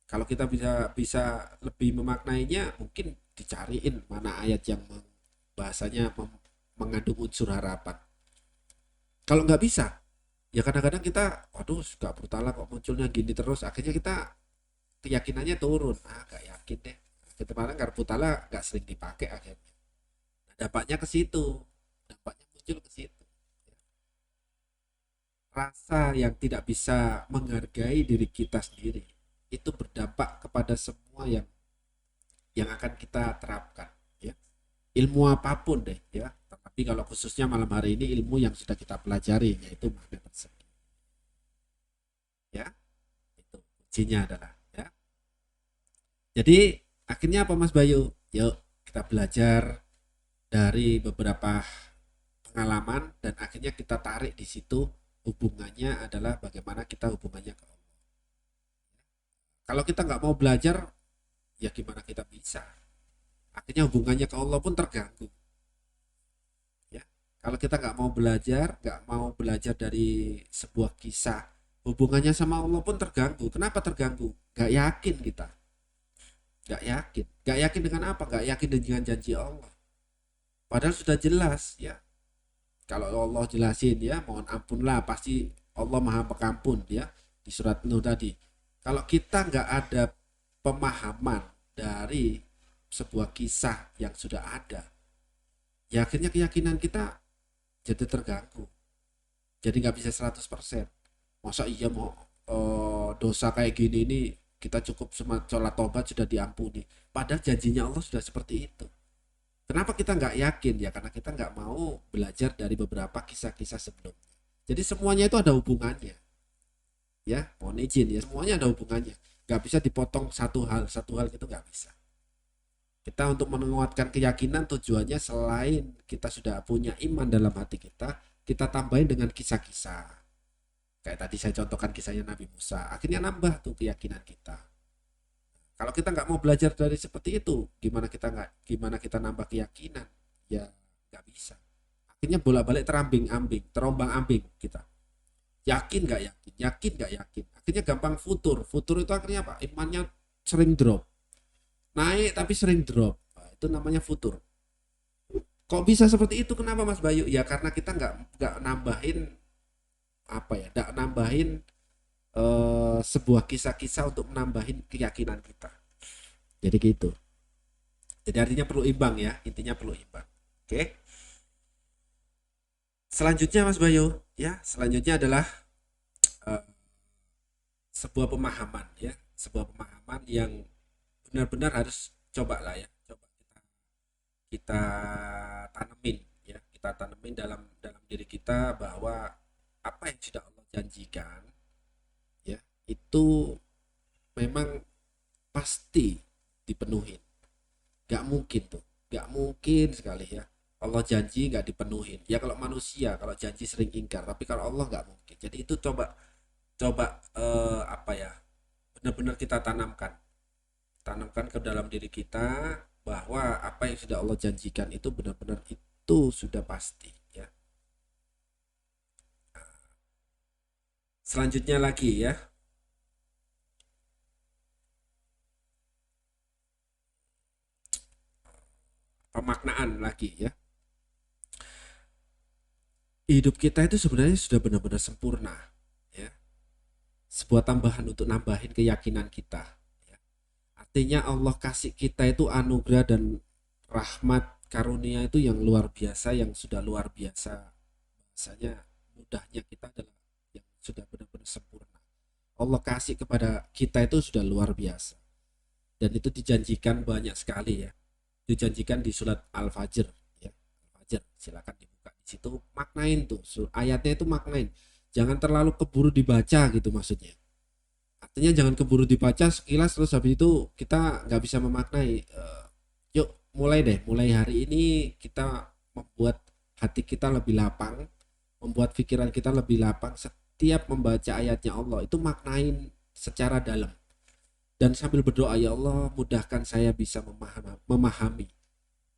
Kalau kita bisa bisa lebih memaknainya, mungkin dicariin mana ayat yang bahasanya mengandung unsur harapan. Kalau nggak bisa, ya kadang-kadang kita, waduh, nggak bertala kok munculnya gini terus. Akhirnya kita keyakinannya turun. Ah, nggak yakin deh. Kemarin Karputala nggak sering dipakai akhirnya. Nah, dampaknya ke situ, dampaknya muncul ke situ. Rasa yang tidak bisa menghargai diri kita sendiri itu berdampak kepada semua yang akan kita terapkan ya, ilmu apapun deh ya, tapi kalau khususnya malam hari ini ilmu yang sudah kita pelajari yaitu magnet persegi ya, itu kuncinya adalah ya. Jadi akhirnya apa Mas Bayu, yuk kita belajar dari beberapa pengalaman dan akhirnya kita tarik di situ, hubungannya adalah bagaimana kita hubungannya ke Allah. Kalau kita nggak mau belajar, ya gimana kita bisa? Akhirnya hubungannya ke Allah pun terganggu. Ya, kalau kita nggak mau belajar dari sebuah kisah, hubungannya sama Allah pun terganggu. Kenapa terganggu? Nggak yakin kita. Nggak yakin. Nggak yakin dengan apa? Nggak yakin dengan janji Allah. Padahal sudah jelas ya. Kalau Allah jelasin ya, mohon ampun lah, pasti Allah Maha Pengampun ya di surat Nuh tadi. Kalau kita nggak ada pemahaman dari sebuah kisah yang sudah ada, ya akhirnya keyakinan kita jadi terganggu. Jadi nggak bisa 100%. Masa iya mau dosa kayak gini ini kita cukup sholat tobat sudah diampuni. Padahal janjinya Allah sudah seperti itu. Kenapa kita nggak yakin ya? Karena kita nggak mau belajar dari beberapa kisah-kisah sebelumnya. Jadi semuanya itu ada hubungannya. Ya, mohon izin ya. Semuanya ada hubungannya. Nggak bisa dipotong satu hal itu nggak bisa. Kita untuk menguatkan keyakinan tujuannya selain kita sudah punya iman dalam hati kita tambahin dengan kisah-kisah. Kayak tadi saya contohkan kisahnya Nabi Musa. Akhirnya nambah tuh keyakinan kita. Kalau kita nggak mau belajar dari seperti itu, gimana kita nambah keyakinan? Ya nggak bisa. Akhirnya bolak-balik terambing-ambing, terombang-ambing kita. Yakin nggak yakin, yakin nggak yakin. Akhirnya gampang futur. Futur itu akhirnya apa? Imannya sering drop. Naik tapi sering drop. Nah, itu namanya futur. Kok bisa seperti itu? Kenapa Mas Bayu? Ya karena kita nggak nambahin apa ya? Nggak nambahin sebuah kisah-kisah untuk menambahin keyakinan kita. Jadi gitu. Jadi artinya perlu imbang ya, intinya perlu imbang. Oke. Selanjutnya Mas Bayu, ya, selanjutnya adalah uh, sebuah pemahaman ya, sebuah pemahaman yang benar-benar harus coba lah ya, coba kita tanemin ya, kita tanemin dalam dalam diri kita bahwa apa yang sudah Allah janjikan ya, itu memang pasti dipenuhi. Gak mungkin tuh, gak mungkin sekali ya Allah janji nggak dipenuhin. Ya kalau manusia kalau janji sering ingkar, tapi kalau Allah nggak mungkin. Jadi itu coba coba apa ya, benar-benar kita tanamkan ke dalam diri kita bahwa apa yang sudah Allah janjikan itu benar-benar itu sudah pasti ya. Selanjutnya lagi ya, pemaknaan lagi ya. Hidup kita itu sebenarnya sudah benar-benar sempurna ya. Sebuah tambahan untuk nambahin keyakinan kita ya. Artinya Allah kasih kita itu anugerah dan rahmat karunia itu yang luar biasa, yang sudah luar biasa. Bahasanya mudahnya kita adalah yang sudah benar-benar sempurna. Allah kasih kepada kita itu sudah luar biasa. Dan itu dijanjikan banyak sekali ya. Dijanjikan di surat Al-Fajr ya. Al-Fajr, silakan dibuka di situ, maknain tuh. Ayatnya itu maknain. Jangan terlalu keburu dibaca gitu maksudnya. Artinya jangan keburu dibaca sekilas terus habis itu kita nggak bisa memaknai. Yuk mulai deh, mulai hari ini kita membuat hati kita lebih lapang, membuat pikiran kita lebih lapang. Setiap membaca ayatnya Allah itu maknain secara dalam dan sambil berdoa, ya Allah mudahkan saya bisa memahami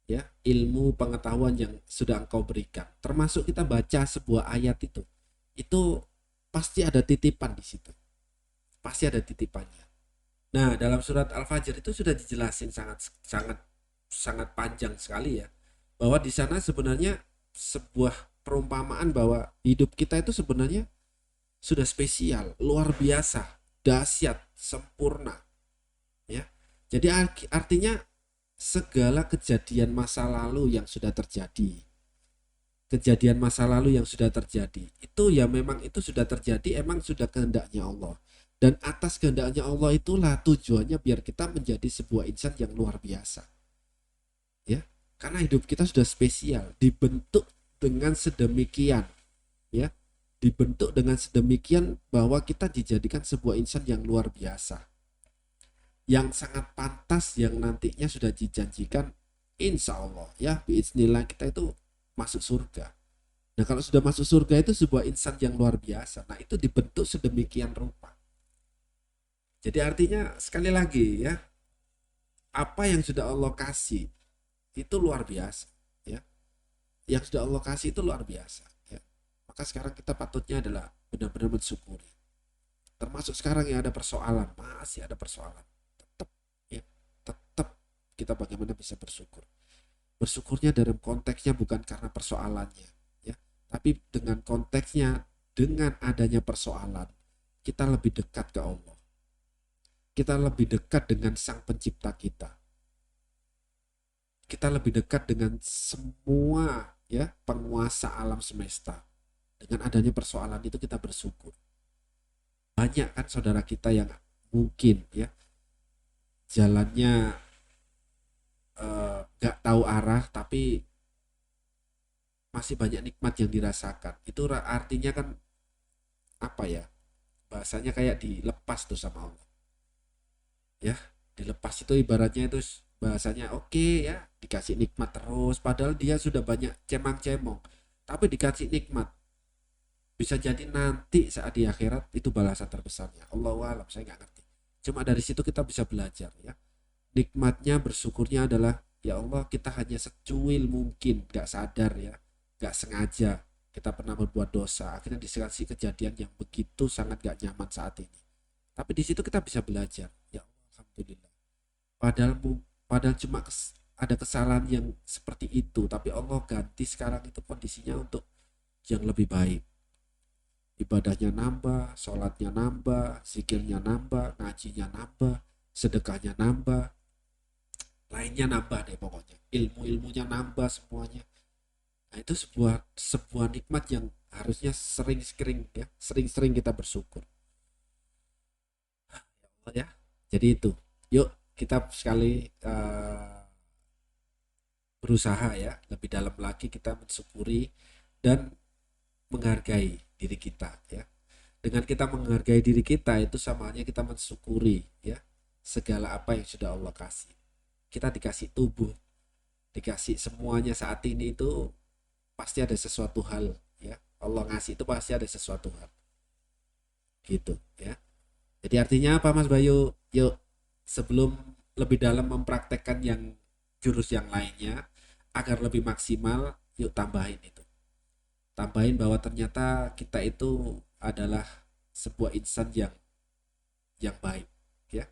ya ilmu pengetahuan yang sudah Engkau berikan. Termasuk kita baca sebuah ayat itu pasti ada titipan di situ, pasti ada titipannya. Nah, dalam surat Al-Fajr itu sudah dijelasin sangat sangat sangat panjang sekali ya, bahwa di sana sebenarnya sebuah perumpamaan bahwa hidup kita itu sebenarnya sudah spesial, luar biasa, dahsyat, sempurna ya. Jadi artinya segala kejadian masa lalu yang sudah terjadi, kejadian masa lalu yang sudah terjadi itu ya memang itu sudah terjadi, emang sudah kehendaknya Allah, dan atas kehendaknya Allah itulah tujuannya biar kita menjadi sebuah insan yang luar biasa ya, karena hidup kita sudah spesial, dibentuk dengan sedemikian ya, dibentuk dengan sedemikian bahwa kita dijadikan sebuah insan yang luar biasa, yang sangat pantas, yang nantinya sudah dijanjikan insya Allah ya biiznillah kita itu masuk surga. Nah kalau sudah masuk surga itu sebuah insan yang luar biasa, nah itu dibentuk sedemikian rupa. Jadi artinya sekali lagi ya, apa yang sudah Allah kasih itu luar biasa ya, yang sudah Allah kasih itu luar biasa ya. Maka sekarang kita patutnya adalah benar-benar termasuk sekarang yang ada persoalan, masih ada persoalan, tetap ya, kita bagaimana bisa bersyukur. Bersyukurnya dalam konteksnya bukan karena persoalannya, ya, tapi dengan konteksnya, dengan adanya persoalan, kita lebih dekat ke Allah. Kita lebih dekat dengan Sang Pencipta kita. Kita lebih dekat dengan semua, ya, penguasa alam semesta. Dengan adanya persoalan itu kita bersyukur. Banyak kan saudara kita yang mungkin, ya, jalannya nggak tahu arah tapi masih banyak nikmat yang dirasakan. Itu artinya kan apa ya? Bahasanya kayak dilepas tuh sama Allah. Ya, dilepas itu ibaratnya itu bahasanya oke, ya, dikasih nikmat terus padahal dia sudah banyak cemang-cemong. Tapi dikasih nikmat. Bisa jadi nanti saat di akhirat itu balasan terbesarnya. Allahu a'lam, saya nggak ngerti. Cuma dari situ kita bisa belajar, ya. Nikmatnya bersyukurnya adalah ya Allah, kita hanya secuil mungkin nggak sadar, ya, nggak sengaja kita pernah berbuat dosa akhirnya dikasih kejadian yang begitu sangat gak nyaman saat ini, tapi di situ kita bisa belajar, ya Allah, alhamdulillah, padahal padahal cuma ada kesalahan yang seperti itu tapi Allah ganti sekarang itu kondisinya untuk yang lebih baik, ibadahnya nambah, sholatnya nambah, zikirnya nambah, ngajinya nambah, sedekahnya nambah, lainnya nambah deh pokoknya, ilmunya nambah semuanya. Nah, itu sebuah sebuah nikmat yang harusnya sering-sering, ya, sering-sering kita bersyukur. Oh, ya. Jadi itu. Yuk kita sekali berusaha, ya, lebih dalam lagi kita mensyukuri dan menghargai diri kita, ya. Dengan kita menghargai diri kita itu samanya kita mensyukuri, ya, segala apa yang sudah Allah kasih. Kita dikasih tubuh, dikasih semuanya saat ini itu pasti ada sesuatu hal, ya. Allah ngasih itu pasti ada sesuatu hal. Gitu, ya. Jadi artinya apa Mas Bayu? Yuk, sebelum lebih dalam mempraktekkan yang jurus yang lainnya agar lebih maksimal, yuk tambahin itu. Tambahin bahwa ternyata kita itu adalah sebuah insan yang baik, ya.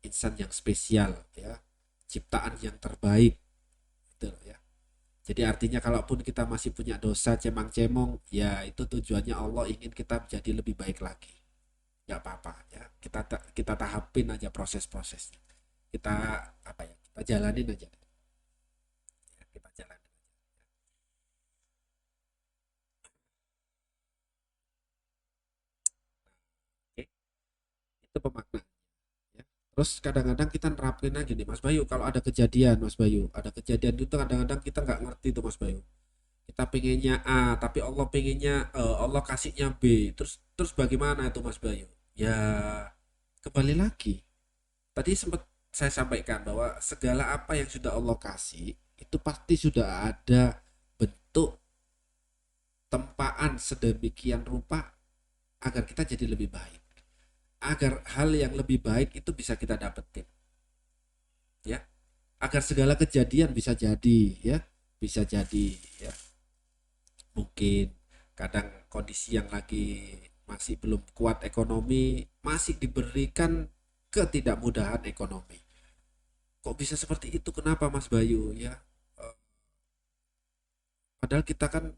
Insan yang spesial, ya. Ciptaan yang terbaik. Gitu, ya. Jadi artinya kalaupun kita masih punya dosa cemang-cemong, ya itu tujuannya Allah ingin kita menjadi lebih baik lagi. Nggak apa-apa, ya, kita tahapin aja proses-prosesnya, kita apa ya, kita jalanin aja, ya, kita jalanin. Oke, itu pemaknaan, ya. Terus kadang-kadang kita nerapin aja nih Mas Bayu, kalau ada kejadian Mas Bayu, ada kejadian itu kadang-kadang kita nggak ngerti tuh Mas Bayu, kita pengennya A tapi Allah pengennya Allah kasihnya B, terus bagaimana itu Mas Bayu? Ya, kembali lagi tadi sempat saya sampaikan bahwa segala apa yang sudah Allah kasih itu pasti sudah ada bentuk tempaan sedemikian rupa agar kita jadi lebih baik, agar hal yang lebih baik itu bisa kita dapetin, ya, agar segala kejadian bisa jadi, ya, bisa jadi, ya. Mungkin kadang kondisi yang lagi masih belum kuat ekonomi masih diberikan ketidakmudahan ekonomi. Kok bisa seperti itu? Kenapa Mas Bayu, ya? Eh, Padahal kita kan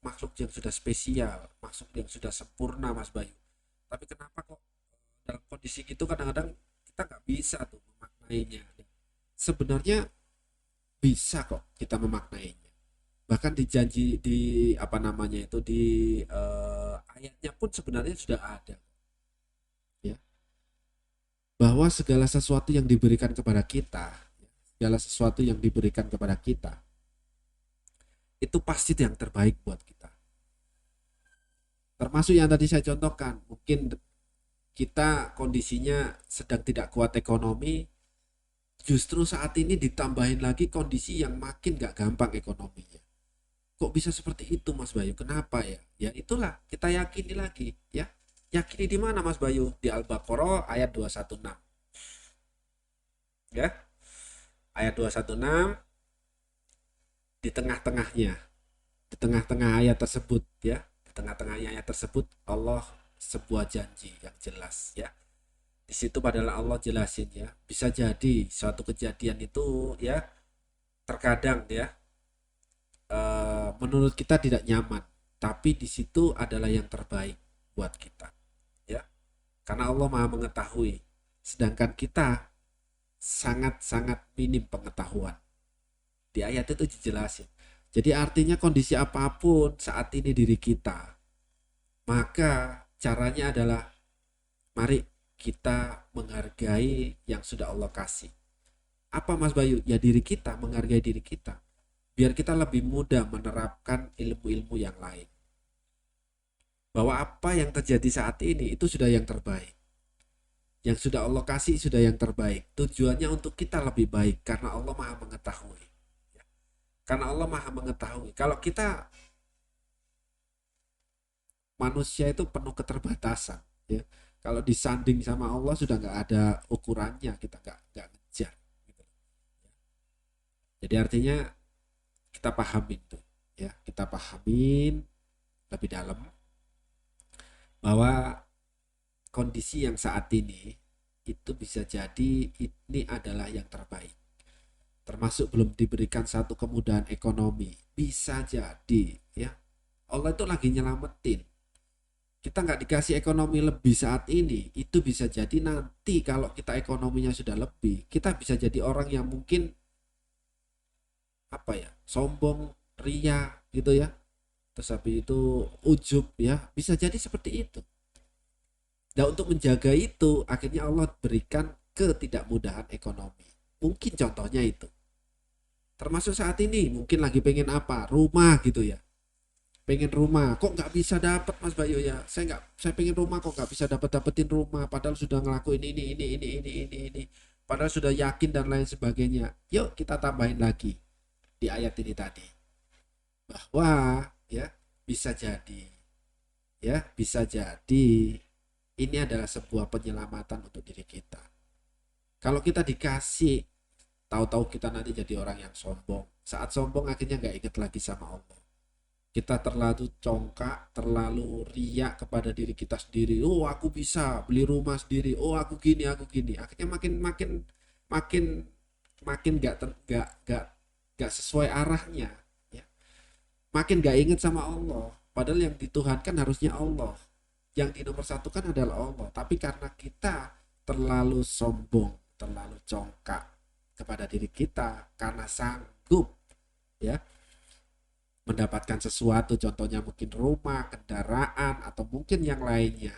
makhluk yang sudah spesial, makhluk yang sudah sempurna Mas Bayu. Tapi kenapa kok dalam kondisi gitu kadang-kadang kita nggak bisa tuh memaknainya. Sebenarnya bisa kok kita memaknainya. Bahkan dijanji di apa namanya itu di ayatnya pun sebenarnya sudah ada, ya, bahwa segala sesuatu yang diberikan kepada kita, segala sesuatu yang diberikan kepada kita itu pasti yang terbaik buat kita. Termasuk yang tadi saya contohkan, mungkin kita kondisinya sedang tidak kuat ekonomi, justru saat ini ditambahin lagi kondisi yang makin gak gampang ekonominya. Kok bisa seperti itu Mas Bayu? Kenapa ya? Ya itulah kita yakini lagi, ya. Yakini di mana Mas Bayu? Di Al-Baqarah ayat 216. Ya. Ayat 216 di tengah-tengahnya. Di tengah-tengah ayat tersebut, ya. Di tengah-tengahnya ayat tersebut Allah sebuah janji yang jelas, ya. Di situ padahal Allah jelasin ya, bisa jadi suatu kejadian itu ya terkadang ya menurut kita tidak nyaman, tapi di situ adalah yang terbaik buat kita ya. Karena Allah Maha mengetahui, sedangkan kita sangat-sangat minim pengetahuan. Di ayat itu dijelasin. Jadi artinya kondisi apapun saat ini diri kita, maka caranya adalah mari kita menghargai yang sudah Allah kasih. Apa Mas Bayu? Ya diri kita, menghargai diri kita. Biar kita lebih mudah menerapkan ilmu-ilmu yang lain. Bahwa apa yang terjadi saat ini itu sudah yang terbaik. Yang sudah Allah kasih sudah yang terbaik. Tujuannya untuk kita lebih baik karena Allah Maha mengetahui. Karena Allah Maha mengetahui. Kalau kita manusia itu penuh keterbatasan, ya. Kalau disanding sama Allah sudah nggak ada ukurannya, kita nggak ngejar. Gitu. Jadi artinya kita pahamin tuh, ya. Kita pahamin lebih dalam bahwa kondisi yang saat ini itu bisa jadi ini adalah yang terbaik. Termasuk belum diberikan satu kemudahan ekonomi, bisa jadi ya Allah itu lagi nyelamatin. Kita nggak dikasih ekonomi lebih saat ini, itu bisa jadi nanti kalau kita ekonominya sudah lebih, kita bisa jadi orang yang mungkin apa ya, sombong, ria gitu ya. Terus habis itu ujub ya, bisa jadi seperti itu. Dan untuk menjaga itu, akhirnya Allah berikan ketidakmudahan ekonomi. Mungkin contohnya itu. Termasuk saat ini, mungkin lagi pengen apa? Rumah gitu ya. Pengen rumah, kok nggak bisa dapat Mas Bayu ya? Saya pengen rumah kok nggak bisa dapetin rumah. Padahal sudah ngelakuin ini. Padahal sudah yakin dan lain sebagainya. Yuk kita tambahin lagi di ayat ini tadi bahwa ya bisa jadi ini adalah sebuah penyelamatan untuk diri kita. Kalau kita dikasih, tahu-tahu kita nanti jadi orang yang sombong. Saat sombong akhirnya nggak ingat lagi sama Allah. Kita terlalu congkak, terlalu riak kepada diri kita sendiri. Oh aku bisa beli rumah sendiri. Oh aku gini, aku gini. Akhirnya makin makin makin makin nggak sesuai arahnya. Ya. Makin nggak ingat sama Allah. Padahal yang dituhankan harusnya Allah. Yang di nomor satu kan adalah Allah. Tapi karena kita terlalu sombong, terlalu congkak kepada diri kita, karena sanggup ya mendapatkan sesuatu, contohnya mungkin rumah, kendaraan, atau mungkin yang lainnya.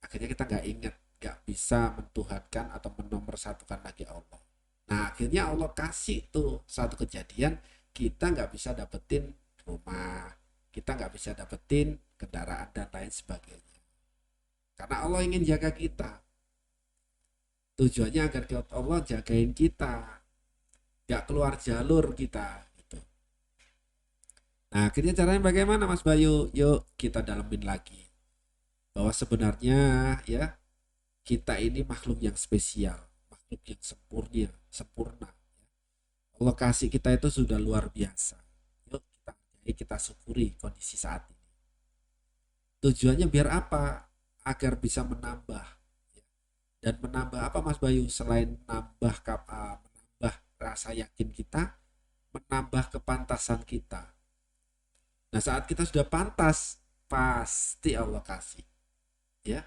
Akhirnya kita nggak ingat, nggak bisa mentuhankan atau menomorsatukan lagi Allah. Nah akhirnya Allah kasih tuh satu kejadian, kita nggak bisa dapetin rumah, kita nggak bisa dapetin kendaraan dan lain sebagainya. Karena Allah ingin jaga kita. Tujuannya agar Allah jagain kita, nggak keluar jalur kita. Nah, akhirnya caranya bagaimana Mas Bayu? Yuk kita dalemin lagi. Bahwa sebenarnya ya kita ini makhluk yang spesial, makhluk yang sempurna. Allah kasih kita itu sudah luar biasa. Yuk kita syukuri kondisi saat ini. Tujuannya biar apa? Agar bisa menambah. Dan menambah apa Mas Bayu? Selain menambah rasa yakin kita, menambah kepantasan kita. Nah saat kita sudah pantas, pasti Allah kasih. Ya,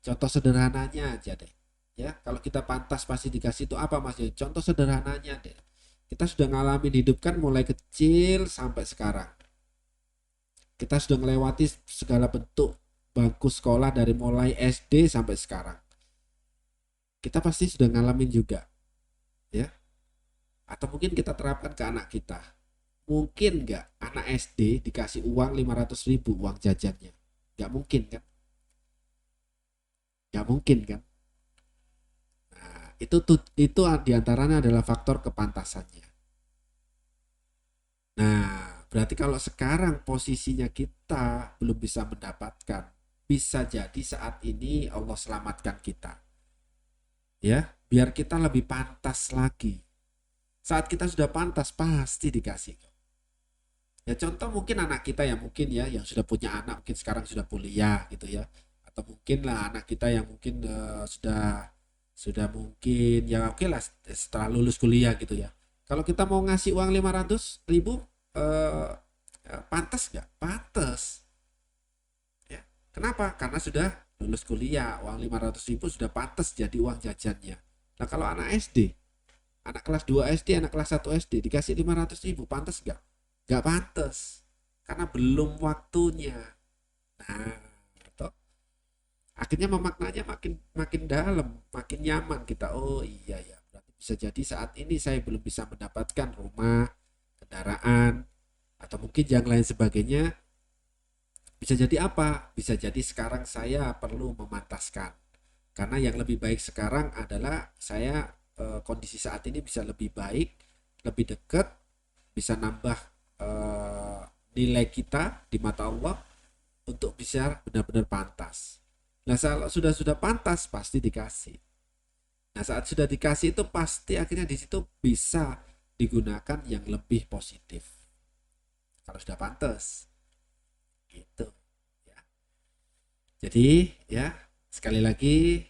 contoh sederhananya aja deh. Ya, kalau kita pantas pasti dikasih itu apa Mas? Contoh sederhananya deh. Kita sudah ngalamin hidup kan mulai kecil sampai sekarang. Kita sudah melewati segala bentuk bangku sekolah dari mulai SD sampai sekarang. Kita pasti sudah ngalamin juga. Ya. Atau mungkin kita terapkan ke anak kita. Mungkin nggak anak SD dikasih uang 500.000 uang jajannya? Nggak mungkin kan? Nggak mungkin kan? Nah, itu diantaranya adalah faktor kepantasannya. Nah, berarti kalau sekarang posisinya kita belum bisa mendapatkan, bisa jadi saat ini Allah selamatkan kita. Ya, biar kita lebih pantas lagi. Saat kita sudah pantas pasti dikasih. Ya contoh mungkin anak kita yang mungkin ya yang sudah punya anak mungkin sekarang sudah kuliah gitu ya atau mungkin lah anak kita yang mungkin sudah mungkin ya oke lah setelah lulus kuliah gitu ya. Kalau kita mau ngasih uang 500.000 eh, pantas nggak? Pantas. Ya. Kenapa? Karena sudah lulus kuliah, uang 500.000 sudah pantas jadi uang jajannya. Nah kalau anak SD, anak kelas 2 SD, anak kelas 1 SD dikasih 500.000, pantas nggak? Nggak pantas. Karena belum waktunya. Nah, toh, akhirnya memaknanya makin makin dalam, makin nyaman kita. Oh iya ya, berarti bisa jadi saat ini saya belum bisa mendapatkan rumah, kendaraan, atau mungkin yang lain sebagainya. Bisa jadi apa? Bisa jadi sekarang saya perlu memantaskan. Karena yang lebih baik sekarang adalah saya kondisi saat ini bisa lebih baik, lebih dekat, bisa nambah eh, nilai kita di mata Allah untuk bisa benar-benar pantas. Nah, kalau sudah pantas pasti dikasih. Nah, saat sudah dikasih itu pasti akhirnya di situ bisa digunakan yang lebih positif. Kalau sudah pantas, gitu. Ya. Jadi ya sekali lagi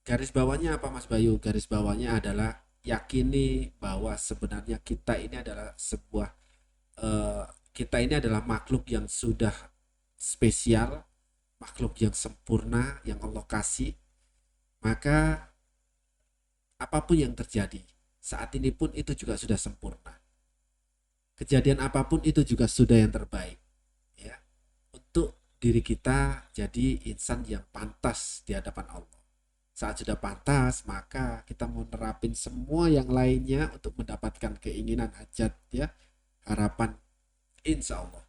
garis bawahnya apa Mas Bayu? Garis bawahnya adalah yakini bahwa sebenarnya kita ini adalah sebuah eh, kita ini adalah makhluk yang sudah spesial, makhluk yang sempurna yang Allah kasih. Maka apapun yang terjadi saat ini pun itu juga sudah sempurna. Kejadian apapun itu juga sudah yang terbaik, ya. Untuk diri kita jadi insan yang pantas di hadapan Allah. Saat sudah pantas, maka kita mau nerapin semua yang lainnya untuk mendapatkan keinginan hajat ya, harapan. Insya Allah.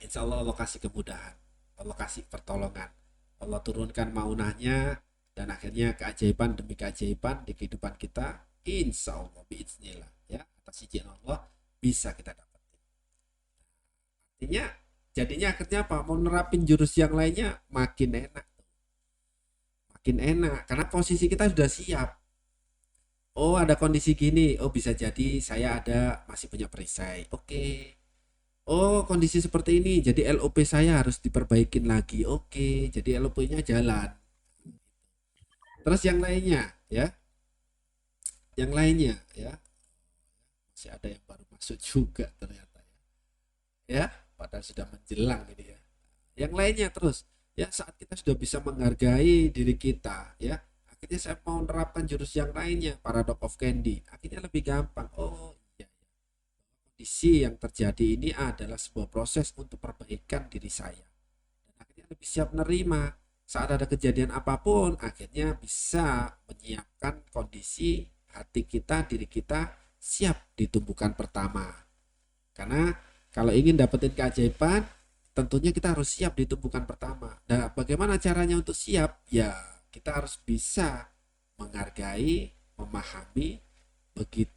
Insya Allah Allah kasih kemudahan. Allah kasih pertolongan. Allah turunkan maunahnya dan akhirnya keajaiban demi keajaiban di kehidupan kita. Insya Allah, biiznillah ya, atas izin Allah bisa kita dapatin. Artinya jadinya akhirnya apa? Mau nerapin jurus yang lainnya makin enak. Makin enak karena posisi kita sudah siap. Oh ada kondisi gini, oh bisa jadi saya ada masih punya perisai. Oke. Oh kondisi seperti ini, jadi LOP saya harus diperbaikin lagi. Oke, jadi LOP-nya jalan. Terus yang lainnya ya, yang lainnya ya masih ada yang baru masuk juga ternyata ya, padahal sudah menjelang ini ya. Yang lainnya terus ya saat kita sudah bisa menghargai diri kita ya, akhirnya saya mau menerapkan jurus yang lainnya, paradox of candy, akhirnya lebih gampang. Oh iya, kondisi yang terjadi ini adalah sebuah proses untuk perbaikan diri saya dan akhirnya lebih siap menerima saat ada kejadian apapun. Akhirnya bisa menyiapkan kondisi hati kita, diri kita siap ditumbuhkan pertama. Karena kalau ingin dapetin keajaiban, tentunya kita harus siap di tumpukan pertama. Nah, bagaimana caranya untuk siap? Ya, kita harus bisa menghargai, memahami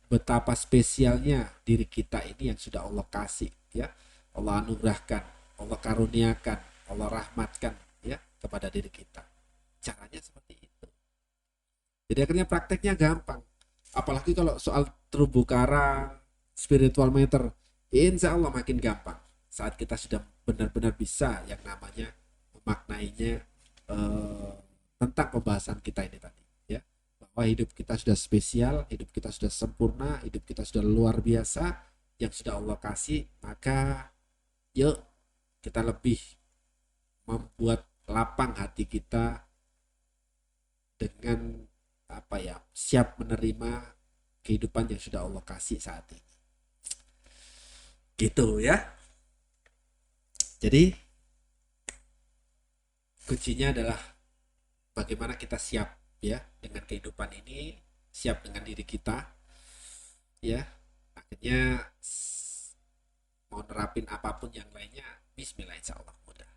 betapa spesialnya diri kita ini yang sudah Allah kasih, ya. Allah anugerahkan, Allah karuniakan, Allah rahmatkan, ya, kepada diri kita. Caranya seperti itu. Jadi akhirnya prakteknya gampang. Apalagi kalau soal terumbu karang, spiritual meter, insya Allah makin gampang saat kita sudah benar-benar bisa yang namanya memaknainya eh, tentang pembahasan kita ini tadi ya, bahwa hidup kita sudah spesial, hidup kita sudah sempurna, hidup kita sudah luar biasa yang sudah Allah kasih. Maka yuk kita lebih membuat lapang hati kita dengan apa ya, siap menerima kehidupan yang sudah Allah kasih saat ini gitu ya. Jadi kuncinya adalah bagaimana kita siap ya dengan kehidupan ini, siap dengan diri kita ya. Akhirnya mau nerapin apapun yang lainnya, bismillah insya Allah mudah.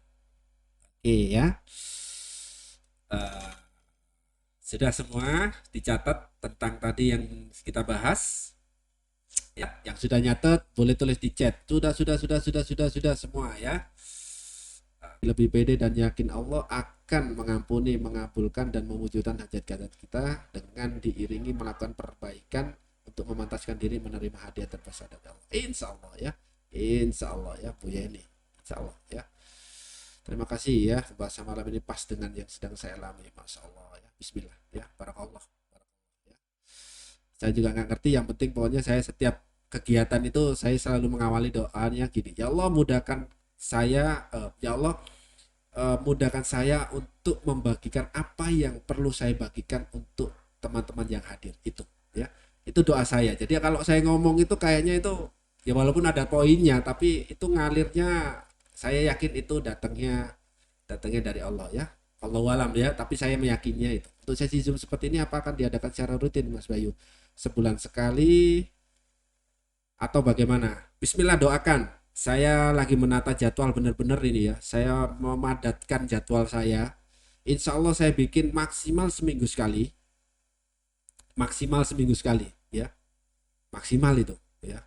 Oke ya. Uh, sudah semua dicatat tentang tadi yang kita bahas ya. Yang sudah nyatet boleh tulis di chat. Sudah semua ya. Lebih pede dan yakin Allah akan mengampuni, mengabulkan dan mewujudkan hajat-hajat kita dengan diiringi melakukan perbaikan untuk memantaskan diri menerima hadiah terbesar dari Allah. Insya Allah ya, insya Allah ya Bu Yeni, insya Allah ya. Terima kasih ya, bahasa malam ini pas dengan yang sedang saya alami. Masya Allah ya. Bismillah ya. Barakallah. Barakallah ya. Saya juga nggak ngerti. Yang penting pokoknya saya setiap kegiatan itu saya selalu mengawali doanya gini. Ya Allah mudahkan saya. Ya Allah mudahkan saya untuk membagikan apa yang perlu saya bagikan untuk teman-teman yang hadir. Itu ya. Itu doa saya. Jadi kalau saya ngomong itu kayaknya itu ya walaupun ada poinnya, tapi itu ngalirnya saya yakin itu datangnya dari Allah ya. Allah alam ya, tapi saya meyakininya itu. Untuk sesi Zoom seperti ini apa akan diadakan secara rutin Mas Bayu? Sebulan sekali atau bagaimana? Bismillah doakan. Saya lagi menata jadwal benar-benar ini ya. Saya memadatkan jadwal saya. Insya Allah saya bikin maksimal seminggu sekali. Maksimal seminggu sekali ya. Maksimal itu ya.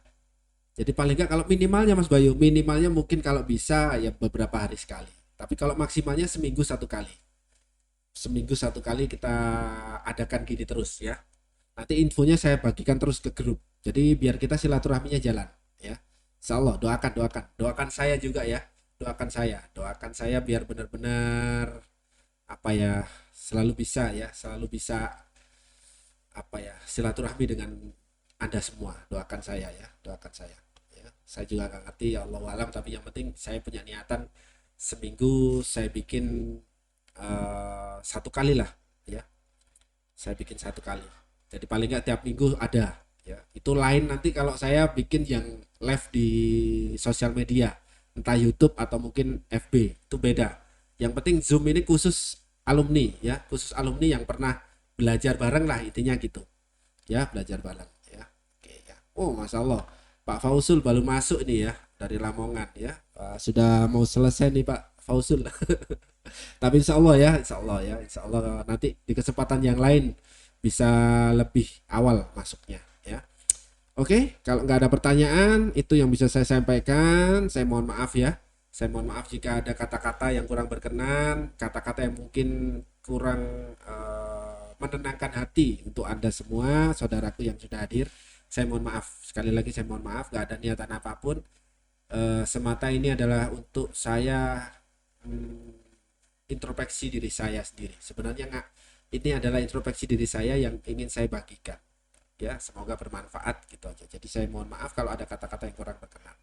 Jadi paling nggak kalau minimalnya Mas Bayu, minimalnya mungkin kalau bisa ya beberapa hari sekali. Tapi kalau maksimalnya seminggu satu kali. Seminggu satu kali kita adakan gini terus ya. Nanti infonya saya bagikan terus ke grup. Jadi biar kita silaturahminya jalan ya. Insya Allah doakan saya juga ya. Doakan saya biar benar-benar apa ya selalu bisa apa ya silaturahmi dengan Anda semua. Doakan saya ya, doakan saya. Ya. Saya juga nggak ngerti ya Allah alam, tapi yang penting saya punya niatan seminggu saya bikin satu kali lah ya. Saya bikin satu kali. Jadi paling nggak tiap minggu ada ya. Itu lain nanti kalau saya bikin yang live di sosial media, entah YouTube atau mungkin FB, itu beda. Yang penting Zoom ini khusus alumni ya, khusus alumni yang pernah belajar bareng lah intinya gitu. Ya, belajar bareng ya. Oke ya. Oh, Masya Allah. Pak Fausul baru masuk nih ya dari Lamongan ya. Sudah mau selesai nih Pak Fausul. Tapi insya Allah ya, insya Allah nanti di kesempatan yang lain bisa lebih awal masuknya ya. Oke, kalau nggak ada pertanyaan itu yang bisa saya sampaikan. Saya mohon maaf ya. Saya mohon maaf jika ada kata-kata yang kurang berkenan, kata-kata yang mungkin kurang menenangkan hati untuk Anda semua, saudaraku yang sudah hadir. Saya mohon maaf. Sekali lagi saya mohon maaf, nggak ada niatan apapun. Semata ini adalah untuk saya introspeksi diri saya sendiri. Sebenarnya nggak, ini adalah introspeksi diri saya yang ingin saya bagikan. Ya, semoga bermanfaat gitu aja. Jadi saya mohon maaf kalau ada kata-kata yang kurang berkenan.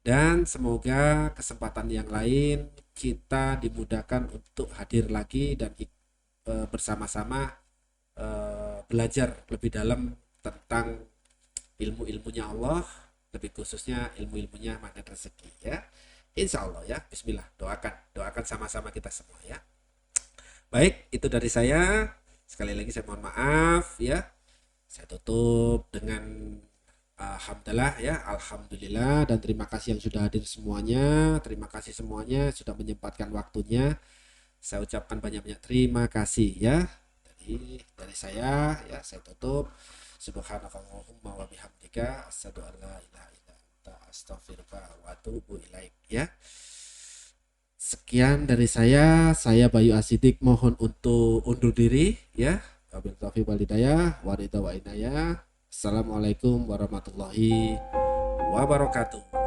Dan semoga kesempatan yang lain kita dimudahkan untuk hadir lagi dan bersama-sama belajar lebih dalam tentang ilmu-ilmunya Allah, lebih khususnya ilmu-ilmunya magnet rezeki ya. Insya Allah ya, Bismillah, doakan sama-sama kita semua ya. Baik, itu dari saya. Sekali lagi saya mohon maaf ya. Saya tutup dengan alhamdulillah ya, alhamdulillah dan terima kasih yang sudah hadir semuanya. Terima kasih semuanya sudah menyempatkan waktunya. Saya ucapkan banyak-banyak terima kasih ya. Dari saya ya, saya tutup. Subhanakallahumma wa bihamdika asyhadu an la ilaha illa anta astaghfiruka wa atubu ilaik ya. Sekian dari saya Bayu Asidik mohon untuk undur diri ya. Wabil taufiq wal hidayah, wa ridha wa inayah. Assalamualaikum warahmatullahi wabarakatuh.